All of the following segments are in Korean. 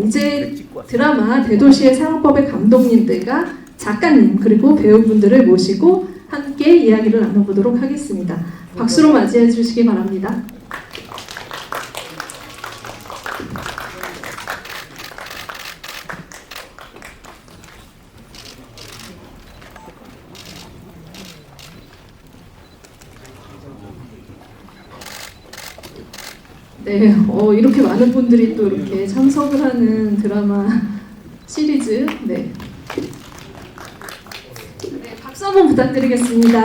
이제 드라마 대도시의 사랑법의 감독님들과 작가님 그리고 배우분들을 모시고 함께 이야기를 나눠보도록 하겠습니다. 박수로 맞이해 주시기 바랍니다. 네, 이렇게 많은 분들이 또 이렇게 참석을 하는 드라마 시리즈, 네, 박수 한번 부탁드리겠습니다.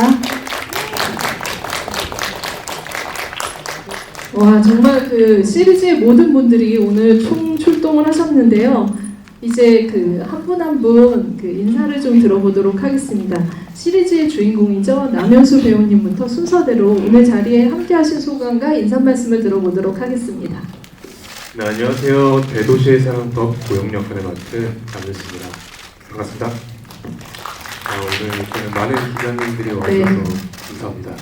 와, 정말 그 시리즈의 모든 분들이 오늘 총 출동을 하셨는데요. 이제 그 한 분 한 분 그 인사를 좀 들어보도록 하겠습니다. 시리즈의 주인공이죠. 남현수 배우님부터 순서대로 오늘 자리에 함께하신 소감과 인사 말씀을 들어보도록 하겠습니다. 네, 안녕하세요. 대도시의 사랑법 고영 역할을 맡은 남현수입니다. 반갑습니다. 오늘 이렇게 많은 기자님들이 와주셔서 감사합니다.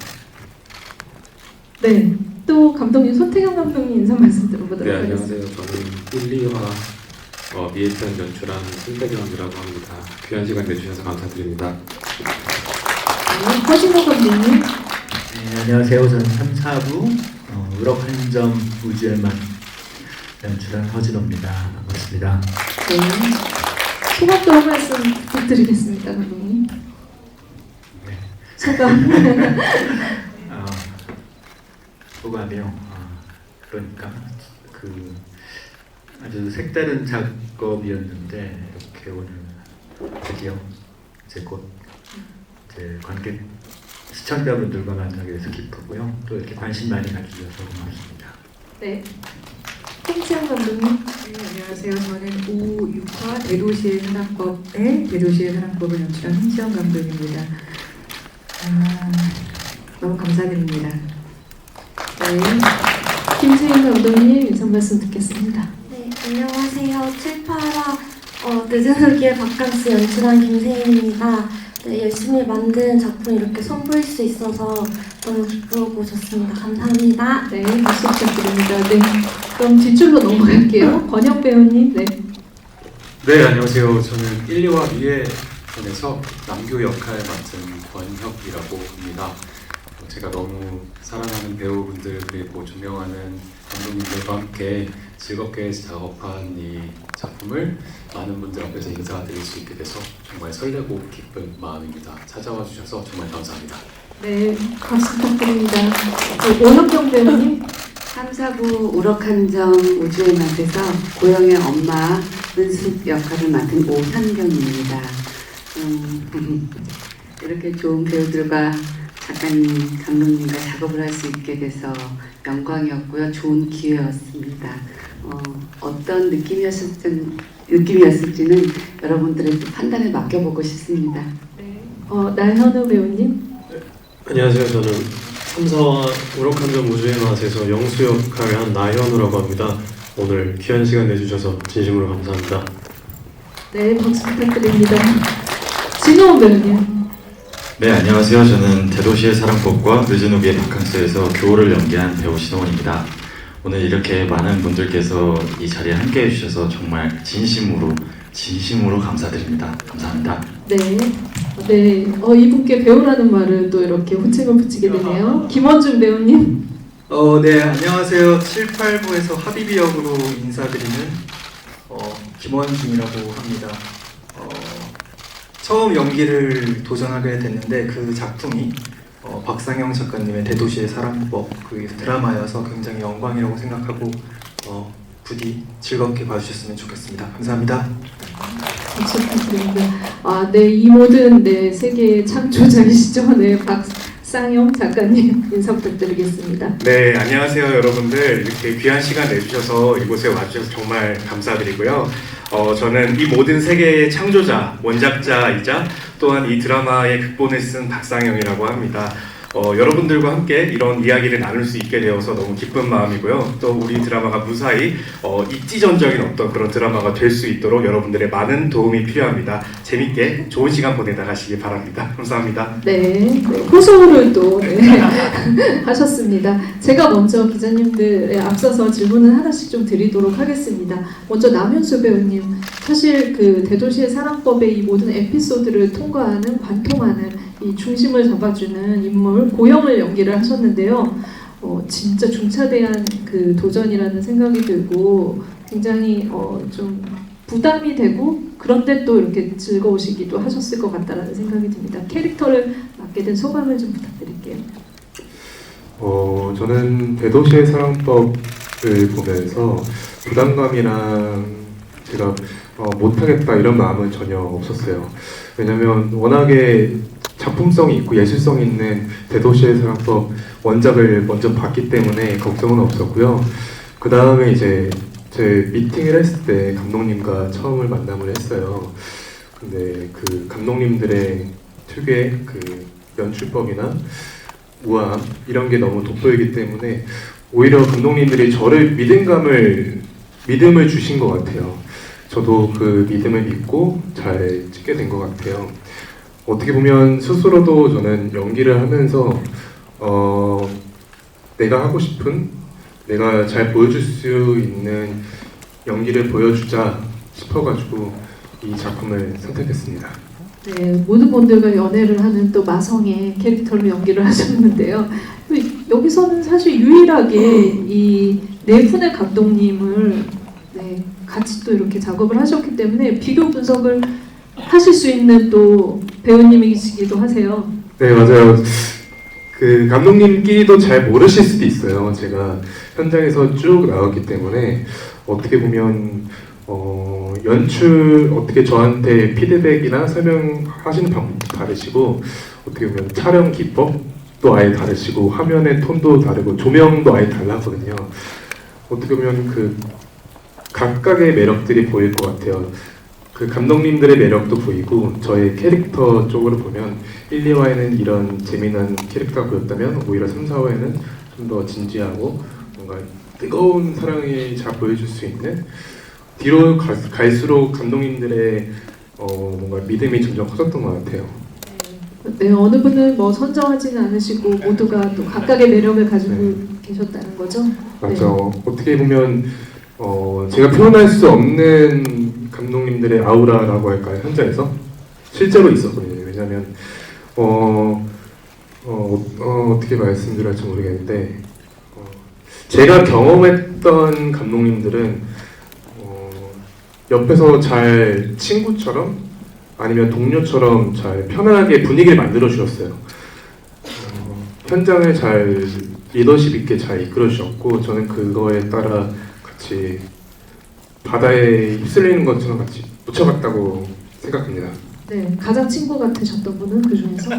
네, 또 감독님 손태경 감독님 인사 말씀 들어보도록 네, 하겠습니다. 안녕하세요. 저는 1, 2화 미에편 연출한 손태경이라고 합니다. 귀한 시간 내주셔서 감사드립니다. 네, 허진호 감독님. 네, 안녕하세요. 저는 3, 4부 우럭 한 점 우주의 맛 연출한 허진호입니다. 반갑습니다. 네, 소감도 한 말씀 부탁드리겠습니다, 감독님. 네. 소감. 소감이요. 그러니까 그 아주 색다른 작업이었는데 이렇게 오늘 드디어 이제 곧 이제 관객 시청자분들과 만나게 돼서 기쁘고요. 또 이렇게 관심 많이 가주셔서 고맙습니다. 네, 홍지영 감독님. 네, 안녕하세요. 저는 5, 6화 대도시의 사랑법을 연출한 홍지영 감독입니다. 너무 감사드립니다. 네, 김세인 감독님 인사 말씀 듣겠습니다. 네, 안녕하세요. 7, 8화 늦은 후기의 바캉스 연출한 김세인입니다. 네, 열심히 만든 작품 이렇게 선보일 수 있어서 너무 기쁘고 좋습니다. 감사합니다. 네, 박수 부탁드립니다. 네, 그럼 뒷줄로 넘어갈게요. 권혁 배우님. 네. 네, 안녕하세요. 저는 1, 2화 미에편에서 남규 역할 맡은 권혁이라고 합니다. 제가 너무 사랑하는 배우분들 그리고 존경하는 감독님들과 함께 즐겁게 작업한 이 작품을 많은 분들 앞에서 인사드릴 수 있게 돼서 정말 설레고 기쁜 마음입니다. 찾아와 주셔서 정말 감사합니다. 네, 박수 부탁드립니다. 오현경 배우님. 3, 4부 우럭 한 점 우주의 맛에서 고영의 엄마 은숙 역할을 맡은 오현경입니다. 이렇게 좋은 배우들과 작가님, 감독님과 작업을 할 수 있게 돼서 영광이었고요. 좋은 기회였습니다. 어떤 느낌이었을지는 여러분들의 판단에 맡겨보고 싶습니다. 네. 나현우 배우님. 안녕하세요. 저는 3, 4화 우럭 한 점 우주의 맛에서 영수 역할을 한 나현우라고 합니다. 오늘 귀한 시간 내주셔서 진심으로 감사합니다. 네, 박수 부탁드립니다. 진호원 배우님. 네, 안녕하세요. 저는 대도시의 사랑법과 늦은 후기의 바캉스에서 교호를 연기한 배우 신호원입니다. 오늘 이렇게 많은 분들께서 이 자리에 함께 해주셔서 정말 진심으로 감사드립니다. 감사합니다. 네, 네, 이분께 배우라는 말을 또 이렇게 호칭을 붙이게 되네요. 김원준 배우님. 네, 안녕하세요. 7, 8부에서 하비비 역으로 인사드리는 김원준이라고 합니다. 처음 연기를 도전하게 됐는데 그 작품이 박상영 작가님의 대도시의 사랑법 그 드라마여서 굉장히 영광이라고 생각하고 부디 즐겁게 봐주셨으면 좋겠습니다. 감사합니다. 박수 부탁드립니다. 네, 이 모든 세계의 창조자이시죠. 네, 박상영 작가님 인사 부탁드리겠습니다. 네, 안녕하세요 여러분들. 이렇게 귀한 시간 내주셔서 이곳에 와주셔서 정말 감사드리고요. 저는 이 모든 세계의 창조자, 원작자이자 또한 이 드라마의 극본을 쓴 박상영이라고 합니다. 여러분들과 함께 이런 이야기를 나눌 수 있게 되어서 너무 기쁜 마음이고요. 또 우리 드라마가 무사히 입지전적인 어떤 그런 드라마가 될 수 있도록 여러분들의 많은 도움이 필요합니다. 재밌게 좋은 시간 보내다 가시기 바랍니다. 감사합니다. 네, 호소를 또 하셨습니다. 제가 먼저 기자님들에 앞서서 질문을 하나씩 좀 드리도록 하겠습니다. 먼저 남현수 배우님, 사실 그 대도시의 사랑법의 이 모든 에피소드를 통과하는 관통하는 이 중심을 잡아주는 인물 고영을 연기를 하셨는데요. 진짜 중차대한 그 도전이라는 생각이 들고 굉장히 좀 부담이 되고 그런데 또 이렇게 즐거우시기도 하셨을 것 같다라는 생각이 듭니다. 캐릭터를 맡게 된 소감을 좀 부탁드릴게요. 저는 대도시의 사랑법을 보면서 부담감이랑 제가 못하겠다 이런 마음은 전혀 없었어요. 왜냐면 워낙에 작품성이 있고 예술성이 있는 대도시의 사랑법 원작을 먼저 봤기 때문에 걱정은 없었고요. 그 다음에 이제 제 미팅을 했을 때 감독님과 처음을 만남을 했어요. 근데 그 감독님들의 특유의 그 연출법이나 우아함 이런 게 너무 돋보이기 때문에 오히려 감독님들이 저를 믿음을 주신 것 같아요. 저도 그 믿음을 믿고 잘 찍게 된 것 같아요. 어떻게 보면 스스로도 저는 연기를 하면서 내가 하고 싶은, 내가 잘 보여줄 수 있는 연기를 보여주자 싶어가지고 이 작품을 선택했습니다. 네, 모든 분들과 연애를 하는 또 마성의 캐릭터로 연기를 하셨는데요. 여기서는 사실 유일하게 이 네 분의 감독님을 같이 또 이렇게 작업을 하셨기 때문에 비교 분석을 하실 수 있는 또 배우님이시기도 하세요. 네, 맞아요. 그 감독님끼리도 잘 모르실 수도 있어요. 제가 현장에서 쭉 나왔기 때문에 어떻게 보면 연출 어떻게 저한테 피드백이나 설명하시는 방법도 다르시고 어떻게 보면 촬영 기법도 아예 다르시고 화면의 톤도 다르고 조명도 아예 달랐거든요. 어떻게 보면 그 각각의 매력들이 보일 것 같아요. 그 감독님들의 매력도 보이고 저의 캐릭터 쪽으로 보면 1, 2화에는 이런 재미난 캐릭터가 보였다면 오히려 3, 4화에는 좀 더 진지하고 뭔가 뜨거운 사랑이 잘 보여줄 수 있는 뒤로 갈수록 감독님들의 뭔가 믿음이 점점 커졌던 것 같아요. 네, 어느 분은 뭐 선정하지는 않으시고 모두가 또 각각의 매력을 가지고 계셨다는 거죠? 맞죠. 네. 어떻게 보면 제가 표현할 수 없는 감독님들의 아우라라고 할까요? 현장에서 실제로 있었거든요. 왜냐하면 어떻게 말씀드릴지 모르겠는데 제가 경험했던 감독님들은 옆에서 잘 친구처럼 아니면 동료처럼 잘 편안하게 분위기를 만들어 주셨어요. 현장을 잘 리더십 있게 잘 이끌어 주셨고 저는 그거에 따라 같이 바다에 휩쓸리는 것처럼 같이 묻혀갔다고 생각합니다. 네, 가장 친구 같으셨던 분은 그 중에서?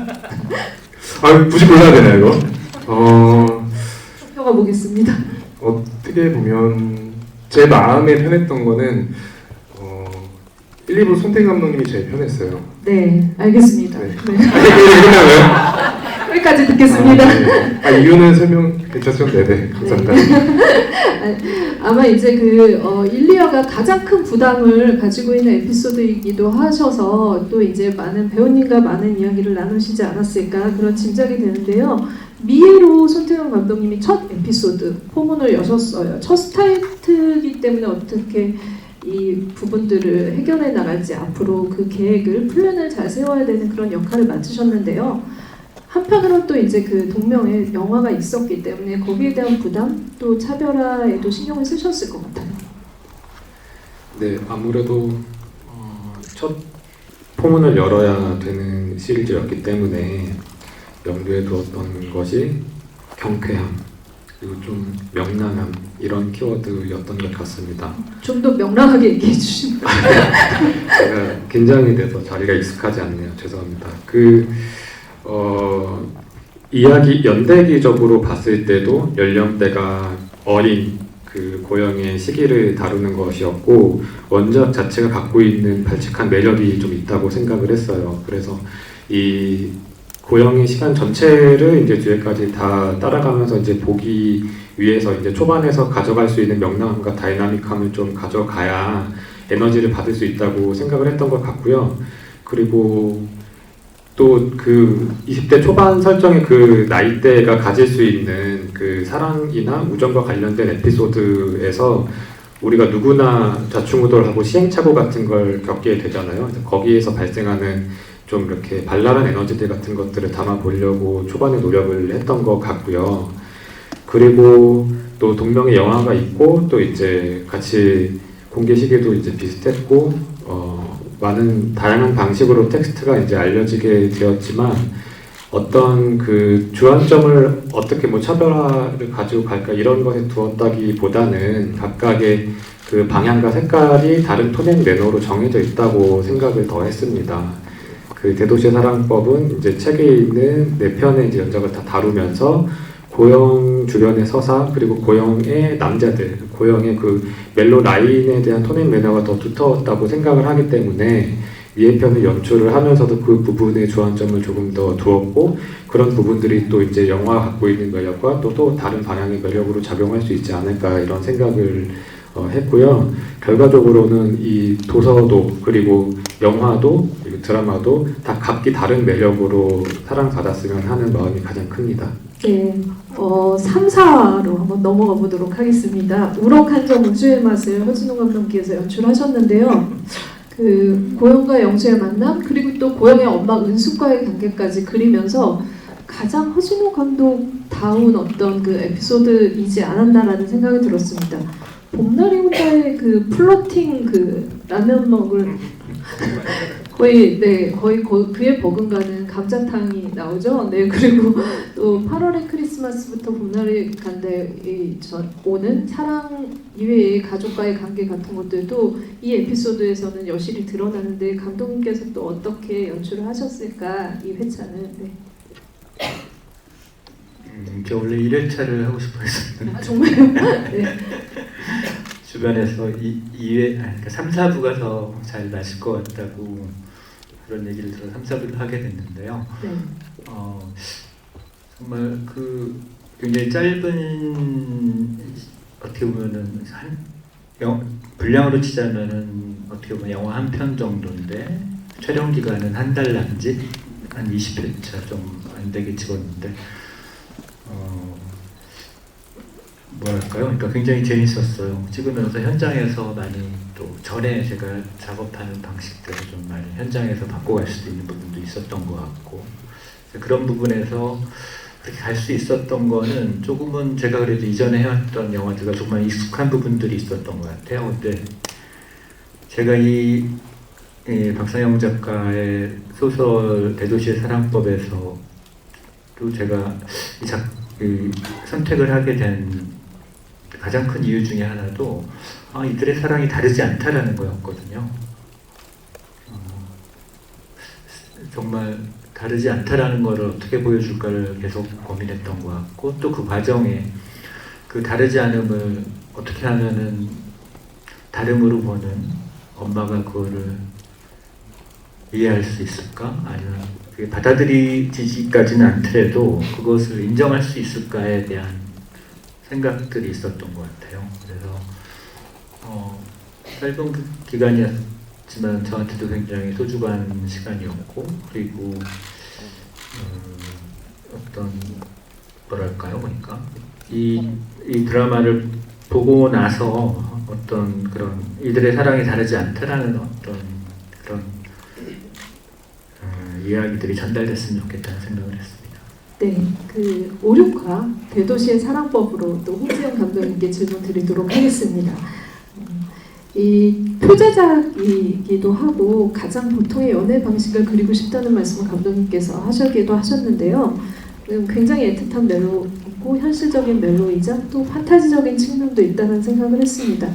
굳이 골라야 되나요, 이거? 투표가 보겠습니다. 어떻게 보면 제 마음에 편했던 거는 1, 2부 손태희 감독님이 제일 편했어요. 네, 알겠습니다. 네. 여기까지 듣겠습니다. 이유는 설명 괜찮죠? 네네, 감사합니다. 아마 이제 그 1, 2화가 가장 큰 부담을 가지고 있는 에피소드이기도 하셔서 또 이제 많은 배우님과 많은 이야기를 나누시지 않았을까 그런 짐작이 되는데요. 미애로 손태현 감독님이 첫 에피소드 포문을 여셨어요. 첫 스타트이기 때문에 어떻게 이 부분들을 해결해 나갈지 앞으로 그 계획을 플랜을 잘 세워야 되는 그런 역할을 맡으셨는데요. 한편으로 또 이제 그 동명의 영화가 있었기 때문에 거기에 대한 부담 또 차별화에도 신경을 쓰셨을 것 같아요. 네, 아무래도 첫 포문을 열어야 되는 시리즈였기 때문에 염두에 두었던 것이 경쾌함 그리고 좀 명랑함 이런 키워드였던 것 같습니다. 좀 더 명랑하게 얘기해 주시면. 제가 긴장이 돼서 자리가 익숙하지 않네요. 죄송합니다. 이야기 연대기적으로 봤을 때도 연령대가 어린 그 고영의 시기를 다루는 것이었고 원작 자체가 갖고 있는 발칙한 매력이 좀 있다고 생각을 했어요. 그래서 이 고영의 시간 전체를 이제 뒤에까지 다 따라가면서 이제 보기 위해서 이제 초반에서 가져갈 수 있는 명랑함과 다이나믹함을 좀 가져가야 에너지를 받을 수 있다고 생각을 했던 것 같고요. 그리고 또 그 20대 초반 설정의 그 나이대가 가질 수 있는 그 사랑이나 우정과 관련된 에피소드에서 우리가 누구나 좌충우돌하고 시행착오 같은 걸 겪게 되잖아요. 거기에서 발생하는 좀 이렇게 발랄한 에너지들 같은 것들을 담아 보려고 초반에 노력을 했던 것 같고요. 그리고 또 동명의 영화가 있고 또 이제 같이 공개 시기도 이제 비슷했고 많은 다양한 방식으로 텍스트가 이제 알려지게 되었지만 어떤 그 주안점을 어떻게 뭐 차별화를 가지고 갈까 이런 것에 두었다기보다는 각각의 그 방향과 색깔이 다른 톤앤 매너로 정해져 있다고 생각을 더 했습니다. 그 대도시의 사랑법은 이제 책에 있는 4편의 이제 연작을 다 다루면서 고영 주변의 서사 그리고 고영의 남자들, 고영의 그 멜로 라인에 대한 톤앤 매너가 더 두터웠다고 생각을 하기 때문에 위의 편을 연출을 하면서도 그 부분에 주안점을 조금 더 두었고 그런 부분들이 또 이제 영화가 갖고 있는 매력과 또 다른 방향의 매력으로 작용할 수 있지 않을까 이런 생각을 했고요. 결과적으로는 이 도서도 그리고 영화도 그리고 드라마도 다 각기 다른 매력으로 사랑받았으면 하는 마음이 가장 큽니다. 네, 3, 4로 한번 넘어가 보도록 하겠습니다. 우럭한점 우주의 맛을 허진호 감독님께서 연출하셨는데요. 그 고영과 영수의 만남 그리고 또 고영의 엄마 은숙과의 관계까지 그리면서 가장 허진호 감독다운 어떤 그 에피소드이지 않았나라는 생각이 들었습니다. 봄날이 혼자의 그 플러팅 그 라면 먹을 거의 그에 버금가는 감자탕이 나오죠. 네, 그리고 또 8월의 크리스마스부터 봄날이 간데 오는 사랑 이외의 가족과의 관계 같은 것들도 이 에피소드에서는 여실히 드러나는데 감독님께서 또 어떻게 연출을 하셨을까 이 회차는. 네. 저 원래 1회차를 하고 싶어 했었는데 정말요? 네. 주변에서 3, 4부가 더 잘 맞을 것 같다고 그런 얘기를 들어 3, 4부를 하게 됐는데요. 네. 정말 그 굉장히 짧은 어떻게 보면은 분량으로 치자면은 어떻게 보면 영화 한 편 정도인데 촬영 기간은 한 달 남짓 한 20회차 좀 안 되게 찍었는데 뭐랄까요? 그러니까 굉장히 재밌었어요. 찍으면서 현장에서 많이 또 전에 제가 작업하는 방식대로 좀 많이 현장에서 바꿔갈 수도 있는 부분도 있었던 것 같고 그런 부분에서 그렇게 갈 수 있었던 거는 조금은 제가 그래도 이전에 해왔던 영화들과 정말 익숙한 부분들이 있었던 것 같아요. 근데 제가 이 박상영 작가의 소설 대도시의 사랑법에서 또 제가 이 선택을 하게 된 가장 큰 이유 중에 하나도 이들의 사랑이 다르지 않다라는 거였거든요. 정말 다르지 않다라는 것을 어떻게 보여줄까를 계속 고민했던 것 같고 또 그 과정에 그 다르지 않음을 어떻게 하면은 다름으로 보는 엄마가 그거를 이해할 수 있을까? 아니면 그게 받아들이지까지는 않더라도 그것을 인정할 수 있을까에 대한 생각들이 있었던 것 같아요. 그래서 짧은 기간이었지만 저한테도 굉장히 소중한 시간이었고 그리고 어떤 뭐랄까요, 그러니까 이 드라마를 보고 나서 어떤 그런 이들의 사랑이 다르지 않다라는 어떤 그런 이야기들이 전달됐으면 좋겠다는 생각을 했습니다. 네, 그 5, 6화 대도시의 사랑법으로 또 홍지영 감독님께 질문 드리도록 하겠습니다. 이 표제작이기도 하고 가장 보통의 연애 방식을 그리고 싶다는 말씀을 감독님께서 하시기도 하셨는데요. 굉장히 애틋한 멜로이고 현실적인 멜로이자 또 판타지적인 측면도 있다는 생각을 했습니다.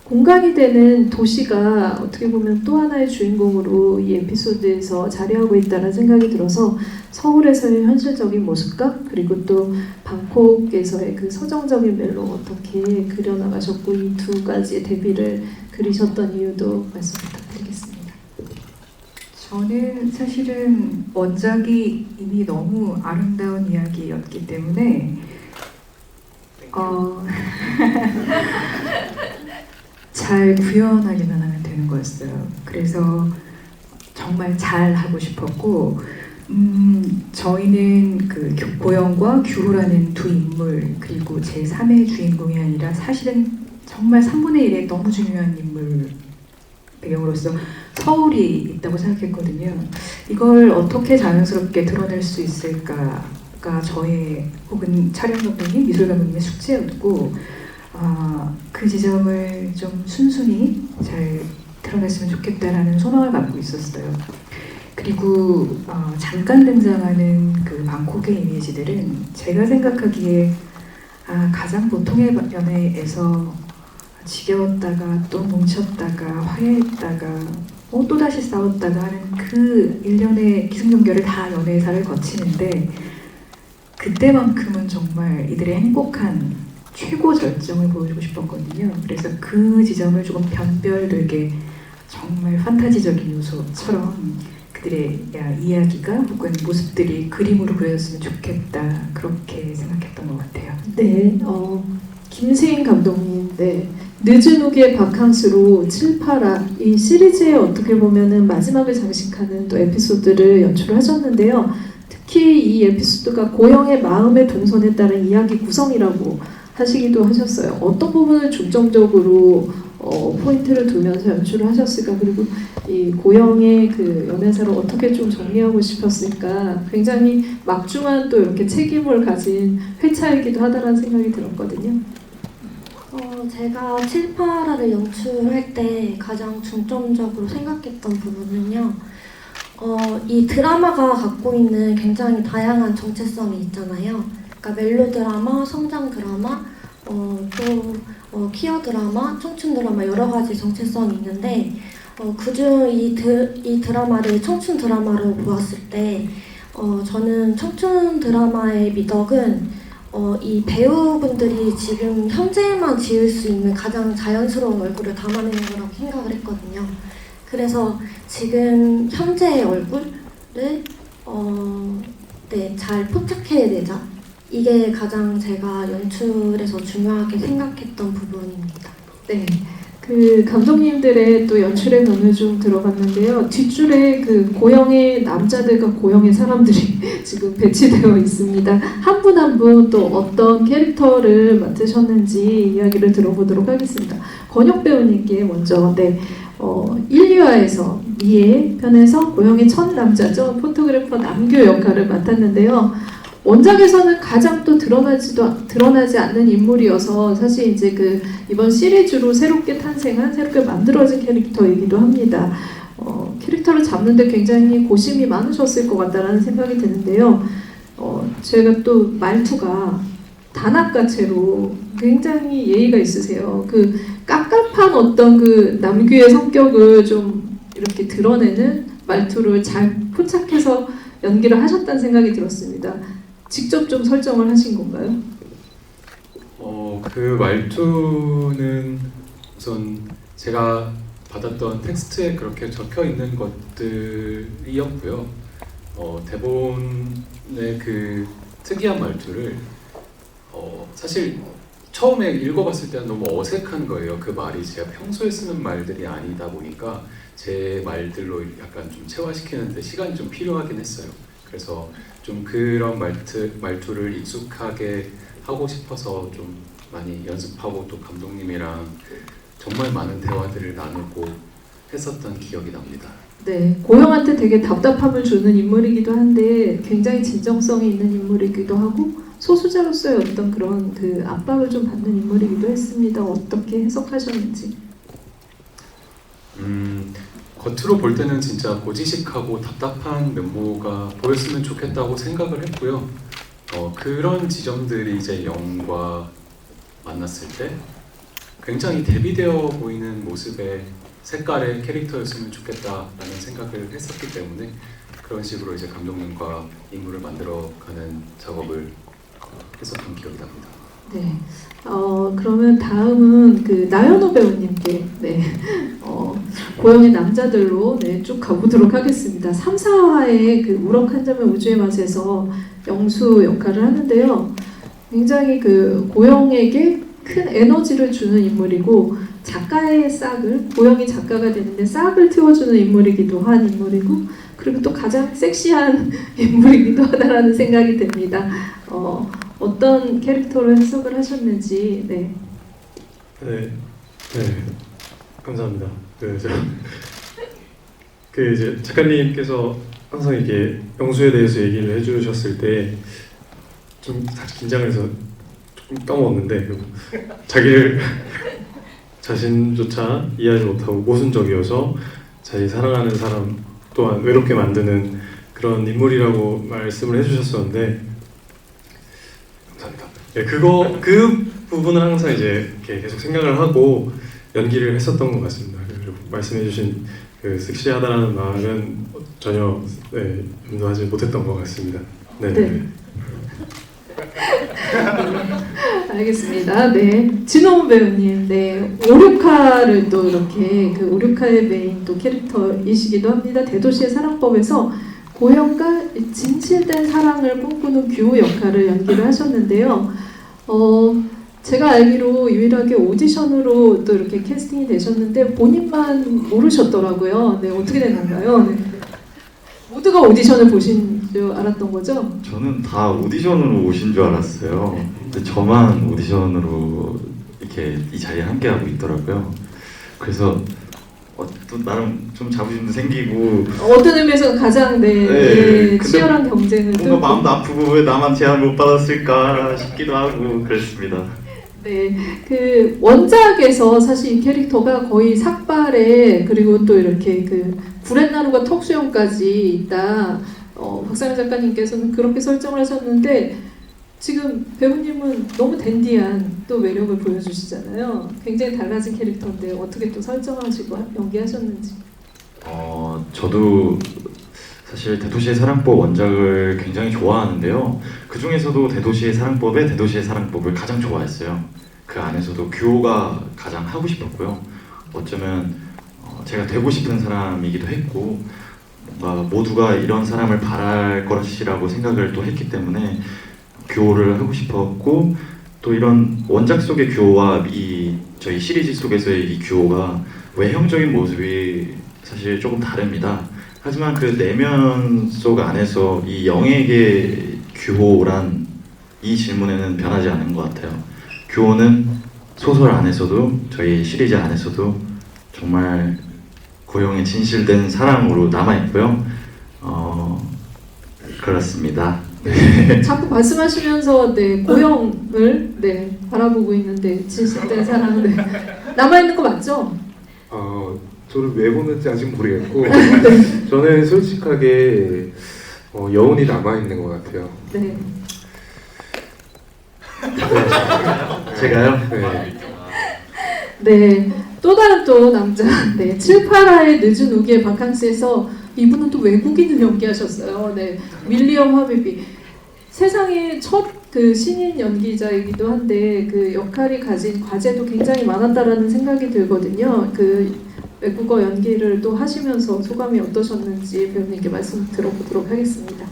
공간이 되는 도시가 어떻게 보면 또 하나의 주인공으로 이 에피소드에서 자리하고 있다는 생각이 들어서 서울에서의 현실적인 모습과 그리고 또 방콕에서의 그 서정적인 멜로 어떻게 그려나가셨고 이 두 가지의 대비를 그리셨던 이유도 말씀 부탁드리겠습니다. 저는 사실은 원작이 이미 너무 아름다운 이야기였기 때문에 잘 구현하기만 하면 되는 거였어요. 그래서 정말 잘 하고 싶었고 저희는 그 고영과 규호라는 두 인물 그리고 제 3의 주인공이 아니라 사실은 정말 3분의 1의 너무 중요한 인물 배경으로서 서울이 있다고 생각했거든요. 이걸 어떻게 자연스럽게 드러낼 수 있을까가 저의 혹은 촬영 감독님, 미술 감독님의 숙제였고 그 지점을 좀 순순히 잘 드러냈으면 좋겠다라는 소망을 갖고 있었어요. 그리고 잠깐 등장하는 그 방콕의 이미지들은 제가 생각하기에 가장 보통의 연애에서 지겨웠다가 또 뭉쳤다가 화해했다가 또다시 싸웠다가 하는 그 일련의 기승전결을 다 연애사를 거치는데 그때만큼은 정말 이들의 행복한 최고 절정을 보여주고 싶었거든요. 그래서 그 지점을 조금 변별되게 정말 판타지적인 요소처럼 그들의 이야기가 혹은 모습들이 그림으로 그려졌으면 좋겠다 그렇게 생각했던 것 같아요. 네, 김세인 감독님, 네. 늦은 후기의 바캉스로 7, 8화 이 시리즈에 어떻게 보면은 마지막을 장식하는 또 에피소드를 연출을 하셨는데요. 특히 이 에피소드가 고영의 마음의 동선에 따른 이야기 구성이라고 하시기도 하셨어요. 어떤 부분을 중점적으로 포인트를 두면서 연출을 하셨을까? 그리고 이 고영의 그 연애사를 어떻게 좀 정리하고 싶었을까? 굉장히 막중한 또 이렇게 책임을 가진 회차이기도 하다라는 생각이 들었거든요. 제가 7, 8화를 연출할 때 가장 중점적으로 생각했던 부분은요. 이 드라마가 갖고 있는 굉장히 다양한 정체성이 있잖아요. 그러니까 멜로 드라마, 성장 드라마, 또 퀴어 드라마, 청춘 드라마 여러 가지 정체성이 있는데 그중 이 드라마를 청춘 드라마로 보았을 때 저는 청춘 드라마의 미덕은 이 배우분들이 지금 현재만 지을 수 있는 가장 자연스러운 얼굴을 담아내는 거라고 생각을 했거든요. 그래서 지금 현재의 얼굴을 잘 포착해내자. 이게 가장 제가 연출에서 중요하게 생각했던 부분입니다. 네. 그 감독님들의 또 연출의 면을 좀 들어봤는데요. 뒷줄에 그 고영의 남자들과 고영의 사람들이 지금 배치되어 있습니다. 한 분 한 분 또 어떤 캐릭터를 맡으셨는지 이야기를 들어보도록 하겠습니다. 권혁 배우님께 먼저 1, 2화에서 미애 편에서 고영의 첫 남자죠. 포토그래퍼 남규 역할을 맡았는데요. 원작에서는 가장 또 드러나지 않는 인물이어서 사실 이제 그 이번 시리즈로 새롭게 탄생한 새롭게 만들어진 캐릭터이기도 합니다. 캐릭터를 잡는데 굉장히 고심이 많으셨을 것 같다라는 생각이 드는데요. 제가 또 말투가 단아까채로 굉장히 예의가 있으세요. 그 깝깝한 어떤 그 남규의 성격을 좀 이렇게 드러내는 말투를 잘 포착해서 연기를 하셨다는 생각이 들었습니다. 직접 좀 설정을 하신 건가요? 그 말투는 우선 제가 받았던 텍스트에 그렇게 적혀 있는 것들이었고요. 대본의 그 특이한 말투를 사실 처음에 읽어봤을 때는 너무 어색한 거예요. 그 말이 제가 평소에 쓰는 말들이 아니다 보니까 제 말들로 약간 좀 체화시키는데 시간이 좀 필요하긴 했어요. 그래서 좀 그런 말투를 익숙하게 하고 싶어서 좀 많이 연습하고 또 감독님이랑 정말 많은 대화들을 나누고 했었던 기억이 납니다. 네, 고영한테 되게 답답함을 주는 인물이기도 한데 굉장히 진정성이 있는 인물이기도 하고 소수자로서의 어떤 그런 그 압박을 좀 받는 인물이기도 했습니다. 어떻게 해석하셨는지? 겉으로 볼 때는 진짜 고지식하고 답답한 면모가 보였으면 좋겠다고 생각을 했고요. 그런 지점들이 이제 영과 만났을 때 굉장히 대비되어 보이는 모습의 색깔의 캐릭터였으면 좋겠다라는 생각을 했었기 때문에 그런 식으로 이제 감독님과 인물을 만들어가는 작업을 했었던 기억이 납니다. 네. 그러면 다음은 그 나연호 배우님께 고영의 남자들로 네, 쭉 가보도록 하겠습니다. 3, 4화의 그 우럭 한 점의 우주의 맛에서 영수 역할을 하는데요. 굉장히 그 고영에게 큰 에너지를 주는 인물이고 작가의 싹을, 고영이 작가가 되는데 싹을 틔워주는 인물이기도 한 인물이고 그리고 또 가장 섹시한 인물이기도 하다라는 생각이 듭니다. 어떤 캐릭터로 해석을 하셨는지 네. 네, 감사합니다. 이제 작가님께서 항상 이게 영수에 대해서 얘기를 해주셨을 때 좀 사실 긴장을 해서 조금 까먹었는데 자기를 자신조차 이해하지 못하고 모순적이어서 자기 사랑하는 사람 또한 외롭게 만드는 그런 인물이라고 말씀을 해주셨었는데 감사합니다. 네, 그 부분을 항상 이제 이렇게 계속 생각을 하고 연기를 했었던 것 같습니다. 그리고 말씀해주신 그 섹시하다라는 말은 전혀 염두하지 못했던 것 같습니다. 네. 알겠습니다. 네, 진호은 배우님, 네, 오류카를 또 이렇게 그 오류카의 메인 또 캐릭터이시기도 합니다. 대도시의 사랑법에서 고영과 진실된 사랑을 꿈꾸는 규호 역할을 연기를 하셨는데요. 제가 알기로 유일하게 오디션으로 또 이렇게 캐스팅이 되셨는데 본인만 모르셨더라고요. 네, 어떻게 된 건가요? 네. 모두가 오디션을 보신 줄 알았던 거죠? 저는 다 오디션으로 오신 줄 알았어요. 근데 저만 오디션으로 이렇게 이 자리에 함께하고 있더라고요. 그래서 또 나름 좀 자부심도 생기고 어떤 의미에서 가장 치열한 경쟁을 뭔가 마음도 아프고 왜 나만 제안을 못 받았을까 싶기도 하고 그랬습니다. 네, 그 원작에서 사실 이 캐릭터가 거의 삭발에 그리고 또 이렇게 그 구렛나루가 턱수염까지 있다. 박상현 작가님께서는 그렇게 설정을 하셨는데 지금 배우님은 너무 댄디한 또 매력을 보여주시잖아요. 굉장히 달라진 캐릭터인데 어떻게 또 설정하시고 연기하셨는지. 저도 사실 대도시의 사랑법 원작을 굉장히 좋아하는데요. 그 중에서도 대도시의 사랑법을 가장 좋아했어요. 그 안에서도 규호가 가장 하고 싶었고요. 어쩌면 제가 되고 싶은 사람이기도 했고 뭔가 모두가 이런 사람을 바랄 것이라고 생각을 또 했기 때문에 규호를 하고 싶었고 또 이런 원작 속의 규호와 저희 시리즈 속에서의 이 규호가 외형적인 모습이 사실 조금 다릅니다. 하지만 그 내면 속 안에서 이 영에게 규호란 이 질문에는 변하지 않은 것 같아요. 규호는 소설 안에서도 저희 시리즈 안에서도 정말 고영의 진실된 사랑으로 남아있고요. 그렇습니다. 자꾸 말씀하시면서 고영을 바라보고 있는데 진실된 사랑 남아있는 거 맞죠? 저를 왜 보는지 아직 모르겠고 저는 솔직하게 여운이 남아있는 것 같아요. 네. 제가요? 네. 또 다른 또 남자 7, 8화의 늦은 우기의 바캉스에서 이분은 또 외국인을 연기하셨어요. 네. 윌리엄 하비비. 세상에 첫 그 신인 연기자이기도 한데 그 역할이 가진 과제도 굉장히 많았다라는 생각이 들거든요. 그 외국어 연기를 또 하시면서 소감이 어떠셨는지 배우님께 말씀 들어보도록 하겠습니다.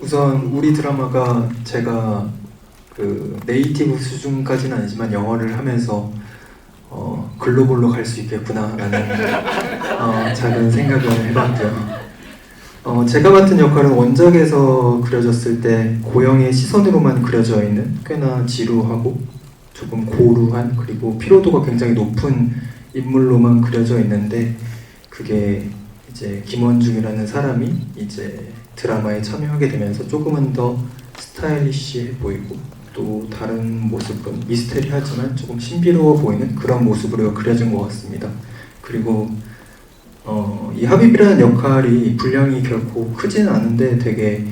우선 우리 드라마가 제가 그 네이티브 수준까지는 아니지만 영어를 하면서 글로벌로 갈 수 있겠구나라는 작은 생각을 해봤고요. 제가 맡은 역할은 원작에서 그려졌을 때 고영의 시선으로만 그려져 있는 꽤나 지루하고 조금 고루한 그리고 피로도가 굉장히 높은 인물로만 그려져 있는데 그게 이제 김원중이라는 사람이 이제 드라마에 참여하게 되면서 조금은 더 스타일리시해 보이고 또 다른 모습은 미스테리하지만 조금 신비로워 보이는 그런 모습으로 그려진 것 같습니다. 그리고 이 하비비라는 역할이 분량이 결코 크지는 않은데 되게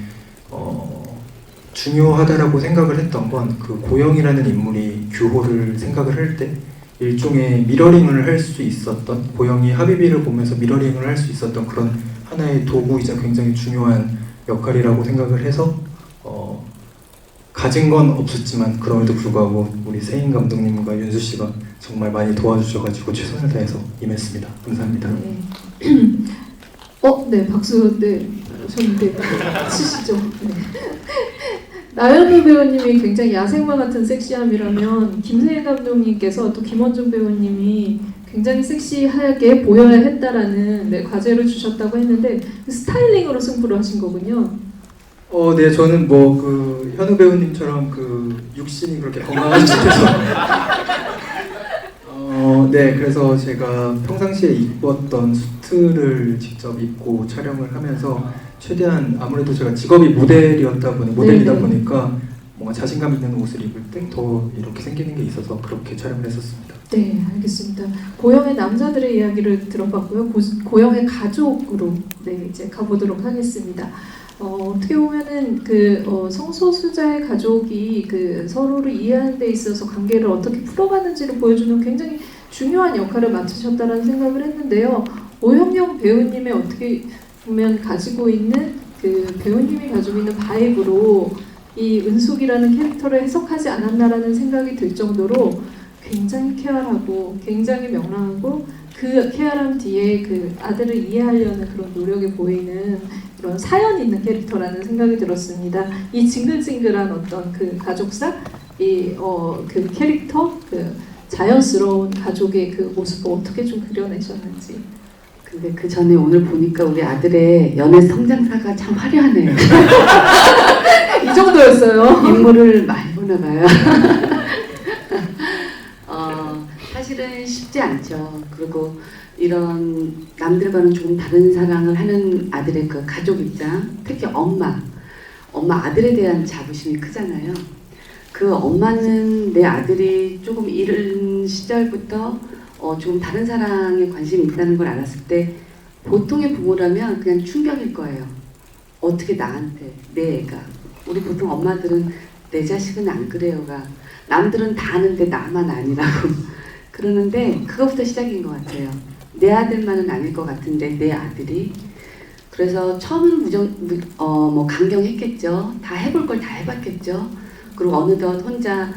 중요하다라고 생각을 했던 건 그 고영이라는 인물이 규호를 생각을 할 때 일종의 미러링을 할 수 있었던 고영이 하비비를 보면서 미러링을 할 수 있었던 그런 하나의 도구이자 굉장히 중요한 역할이라고 생각을 해서 가진 건 없었지만 그럼에도 불구하고 우리 세인 감독님과 윤수 씨가 정말 많이 도와주셔가지고 최선을 다해서 임했습니다. 감사합니다. 네. 네, 박수, 네, 오셨는데, 치시죠. 네. 나연우 배우님이 굉장히 야생마 같은 섹시함이라면, 김세인 감독님께서 또 김원중 배우님이 굉장히 섹시하게 보여야 했다라는 네, 과제를 주셨다고 했는데, 그 스타일링으로 승부를 하신 거군요. 네, 저는 뭐 그 현우 배우님처럼 그 육신이 그렇게 건강하지 못해서 네, 그래서 제가 평상시에 입었던 수트를 직접 입고 촬영을 하면서 최대한 아무래도 제가 직업이 모델이다 네네. 보니까 뭔가 자신감 있는 옷을 입을 때 더 이렇게 생기는 게 있어서 그렇게 촬영을 했었습니다. 네, 알겠습니다. 고영의 남자들의 이야기를 들어봤고요. 고영의 가족으로 네, 이제 가보도록 하겠습니다. 어떻게 보면은 그 성소수자의 가족이 그 서로를 이해하는 데 있어서 관계를 어떻게 풀어가는지를 보여주는 굉장히 중요한 역할을 맡으셨다는 생각을 했는데요. 오형영 배우님의 어떻게 보면 가지고 있는 그 배우님이 가지고 있는 바이브로 이 은숙이라는 캐릭터를 해석하지 않았나라는 생각이 들 정도로 굉장히 쾌활하고 굉장히 명랑하고 그 쾌활함 뒤에 그 아들을 이해하려는 그런 노력이 보이는 그런 사연 있는 캐릭터라는 생각이 들었습니다. 이 징글징글한 어떤 그 가족사, 그 캐릭터, 그 자연스러운 가족의 그 모습을 어떻게 좀 그려내셨는지. 근데 그 전에 오늘 보니까 우리 아들의 연애 성장사가 참 화려하네요. 이 정도였어요. 인물을 많이 보나 봐요. 사실은 쉽지 않죠. 그리고 이런 남들과는 조금 다른 사랑을 하는 아들의 그 가족 입장, 특히 엄마 아들에 대한 자부심이 크잖아요. 그 엄마는 내 아들이 조금 이른 시절부터 좀 다른 사랑에 관심이 있다는 걸 알았을 때 보통의 부모라면 그냥 충격일 거예요. 어떻게 나한테, 내 애가. 우리 보통 엄마들은 내 자식은 안 그래요가 남들은 다 아는데 나만 아니라고 그러는데 그것부터 시작인 것 같아요. 내 아들만은 아닐 것 같은데 내 아들이. 그래서 처음은 강경했겠죠. 다 해볼 걸 다 해봤겠죠. 그리고 어느덧 혼자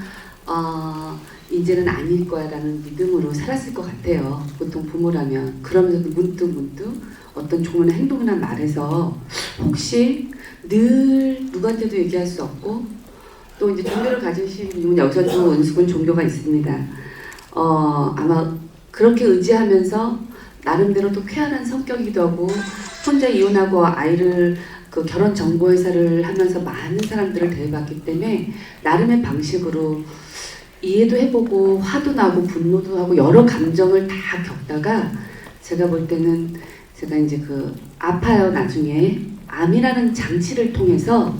이제는 아닐 거야라는 믿음으로 살았을 것 같아요. 보통 부모라면. 그러면서도 문득 어떤 조언이나 행동이나 말해서 혹시 늘 누구한테도 얘기할 수 없고 또 이제 종교를 가지신 분은 여기서도 은숙은 종교가 있습니다. 아마 그렇게 의지하면서 나름대로 또 쾌활한 성격이기도 하고 혼자 이혼하고 아이를 그 결혼 정보회사를 하면서 많은 사람들을 대해봤기 때문에 나름의 방식으로 이해도 해보고 화도 나고 분노도 하고 여러 감정을 다 겪다가 제가 볼 때는 제가 이제 그 아파요 나중에 암이라는 장치를 통해서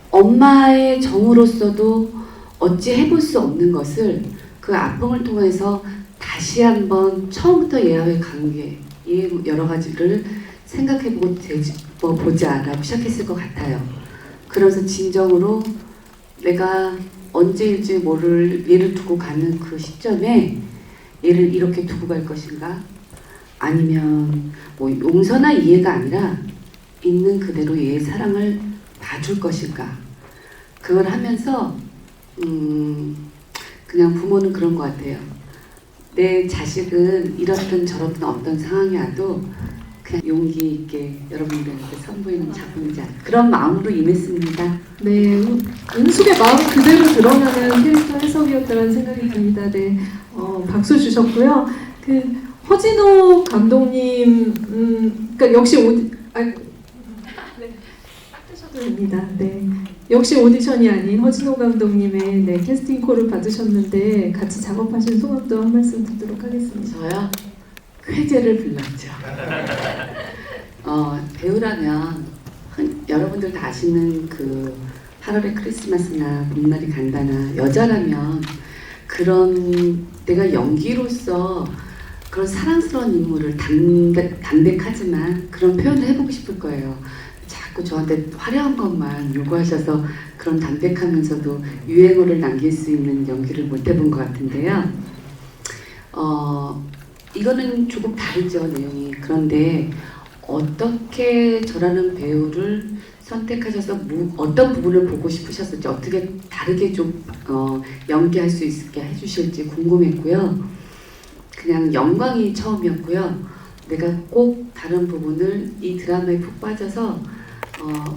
엄마의 정으로서도 어찌 해볼 수 없는 것을 그 아픔을 통해서 다시 한번 처음부터 얘와의 관계 여러 가지를 생각해보고 보자라고 시작했을 것 같아요. 그러면서 진정으로 내가 언제일지 모를 얘를 두고 가는 그 시점에 얘를 이렇게 두고 갈 것인가? 아니면 뭐 용서나 이해가 아니라 있는 그대로 얘의 사랑을 봐줄 것인가? 그걸 하면서 그냥 부모는 그런 것 같아요. 내 자식은 이렇든 저렇든 어떤 상황이 와도 그냥 용기 있게 여러분들한테 선보이는 작품이지 않을까 그런 마음으로 임했습니다. 네, 은숙의 마음 그대로 드러나는 캐릭터 해석이었다는 생각이 듭니다. 네, 박수 주셨고요. 그 허진호 감독님, 그러니까 역시 하셔도 됩니다. 네, 역시 오디션이 아닌 허진호 감독님의 네, 캐스팅 콜을 받으셨는데 같이 작업하신 소감도 한 말씀 듣도록 하겠습니다. 저요? 쾌재를 불렀죠. 배우라면 여러분들 다 아시는 그 8월의 크리스마스나 봄날이 간다나 여자라면 그런 내가 연기로서 그런 사랑스러운 인물을 담백하지만 그런 표현을 해보고 싶을 거예요. 자꾸 저한테 화려한 것만 요구하셔서 그런 담백하면서도 유행어를 남길 수 있는 연기를 못 해본 것 같은데요. 이거는 조금 다르죠, 내용이. 그런데 어떻게 저라는 배우를 선택하셔서 어떤 부분을 보고 싶으셨을지 어떻게 다르게 좀 연기할 수 있게 해주실지 궁금했고요. 그냥 영광이 처음이었고요. 내가 꼭 다른 부분을 이 드라마에 푹 빠져서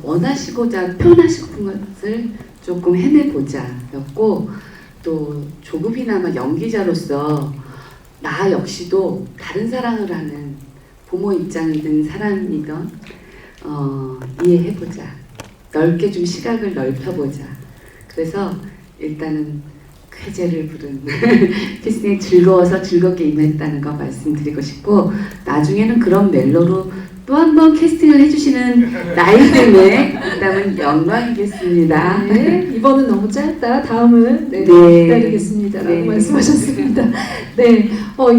원하시고자 표현하시고 싶은 것을 조금 해내보자였고 또 조금이나마 연기자로서 나 역시도 다른 사랑을 하는 부모 입장이든 사람이든 이해해보자. 넓게 좀 시각을 넓혀보자. 그래서 일단은 쾌재를 부른 캐스팅에 즐거워서 즐겁게 임했다는 거 말씀드리고 싶고 나중에는 그런 멜로로 또 한 번 캐스팅을 해주시는 나이듦에 있다면 영광이겠습니다. 네, 이번은 너무 짧다. 다음은 네, 네. 기다리겠습니다라고 네. 말씀하셨습니다. 네,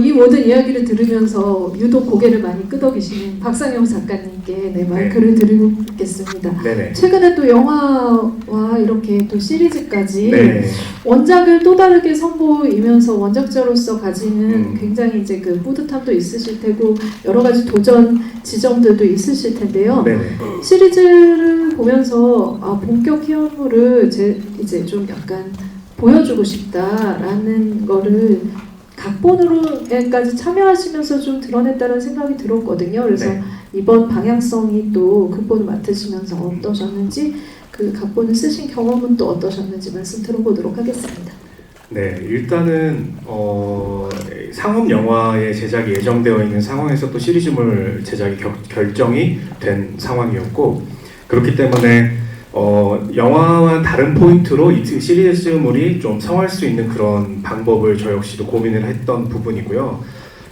이 모든 이야기를 들으면서 유독 고개를 많이 끄덕이시는 박상영 작가님께 네, 마이크를 드리겠습니다. 네네. 최근에 또 영화와 이렇게 또 시리즈까지 네. 원작을 또 다르게 선보이면서 원작자로서 가지는 굉장히 이제 그 뿌듯함도 있으실 테고 여러 가지 도전 지점들도 있으실 텐데요. 네네. 시리즈를 보면서 본격 희화물을 이제 좀 약간 보여주고 싶다라는 거를 각본으로까지 참여하시면서 좀 드러냈다는 생각이 들었거든요. 그래서 네. 이번 방향성이 또 극본을 맡으시면서 어떠셨는지 그 각본을 쓰신 경험은 또 어떠셨는지 말씀 들어보도록 하겠습니다. 네, 일단은 상업 영화의 제작이 예정되어 있는 상황에서 또 시리즈물 제작이 결정이 된 상황이었고 그렇기 때문에 영화와 다른 포인트로 이 시리즈물이 좀 성할 수 있는 그런 방법을 저 역시도 고민을 했던 부분이고요.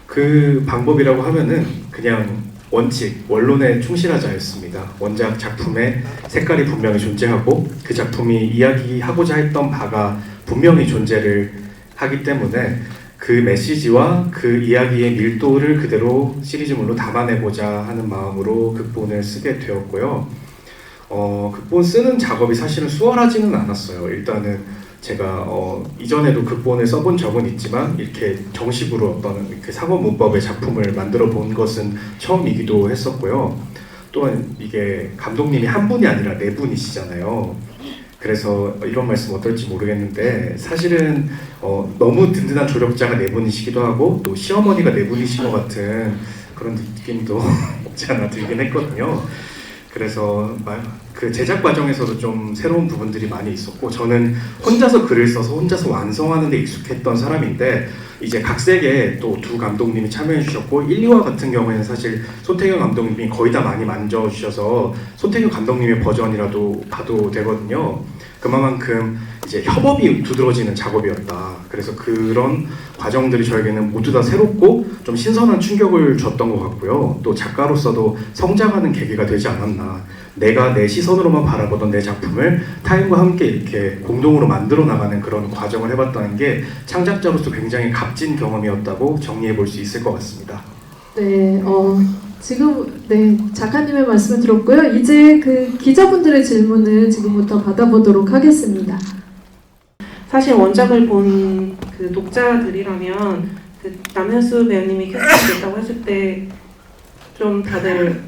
그 방법이라고 하면은 그냥 원칙, 원론에 충실하자였습니다. 원작 작품의 색깔이 분명히 존재하고 그 작품이 이야기하고자 했던 바가 분명히 존재를 하기 때문에 그 메시지와 그 이야기의 밀도를 그대로 시리즈물로 담아내고자 하는 마음으로 극본을 쓰게 되었고요. 극본 쓰는 작업이 사실은 수월하지는 않았어요. 일단은 제가 이전에도 극본을 써본 적은 있지만 이렇게 정식으로 어떤 이렇게 상업 문법의 작품을 만들어 본 것은 처음이기도 했었고요. 또한 이게 감독님이 한 분이 아니라 네 분이시잖아요. 그래서 이런 말씀 어떨지 모르겠는데 사실은 너무 든든한 조력자가 네 분이시기도 하고 또 시어머니가 네 분이신 것 같은 그런 느낌도 없지 않아 들긴 했거든요. 그래서 그 제작 과정에서도 좀 새로운 부분들이 많이 있었고 저는 혼자서 글을 써서 혼자서 완성하는 데 익숙했던 사람인데 이제 각색에 또 두 감독님이 참여해 주셨고 1, 2화 같은 경우에는 사실 손태경 감독님이 거의 다 많이 만져주셔서 손태경 감독님의 버전이라도 봐도 되거든요. 그만큼 이제 협업이 두드러지는 작업이었다. 그래서 그런 과정들이 저에게는 모두 다 새롭고 좀 신선한 충격을 줬던 것 같고요. 또 작가로서도 성장하는 계기가 되지 않았나. 내가 내 시선으로만 바라보던 내 작품을 타인과 함께 이렇게 공동으로 만들어 나가는 그런 과정을 해봤다는 게 창작자로서 굉장히 값진 경험이었다고 정리해 볼 수 있을 것 같습니다. 네, 지금 작가님의 말씀을 들었고요. 이제 그 기자분들의 질문을 지금부터 받아보도록 하겠습니다. 사실 원작을 본 그 독자들이라면 그 남현수 배우님이 캐스팅됐다고 했을 때 좀 다들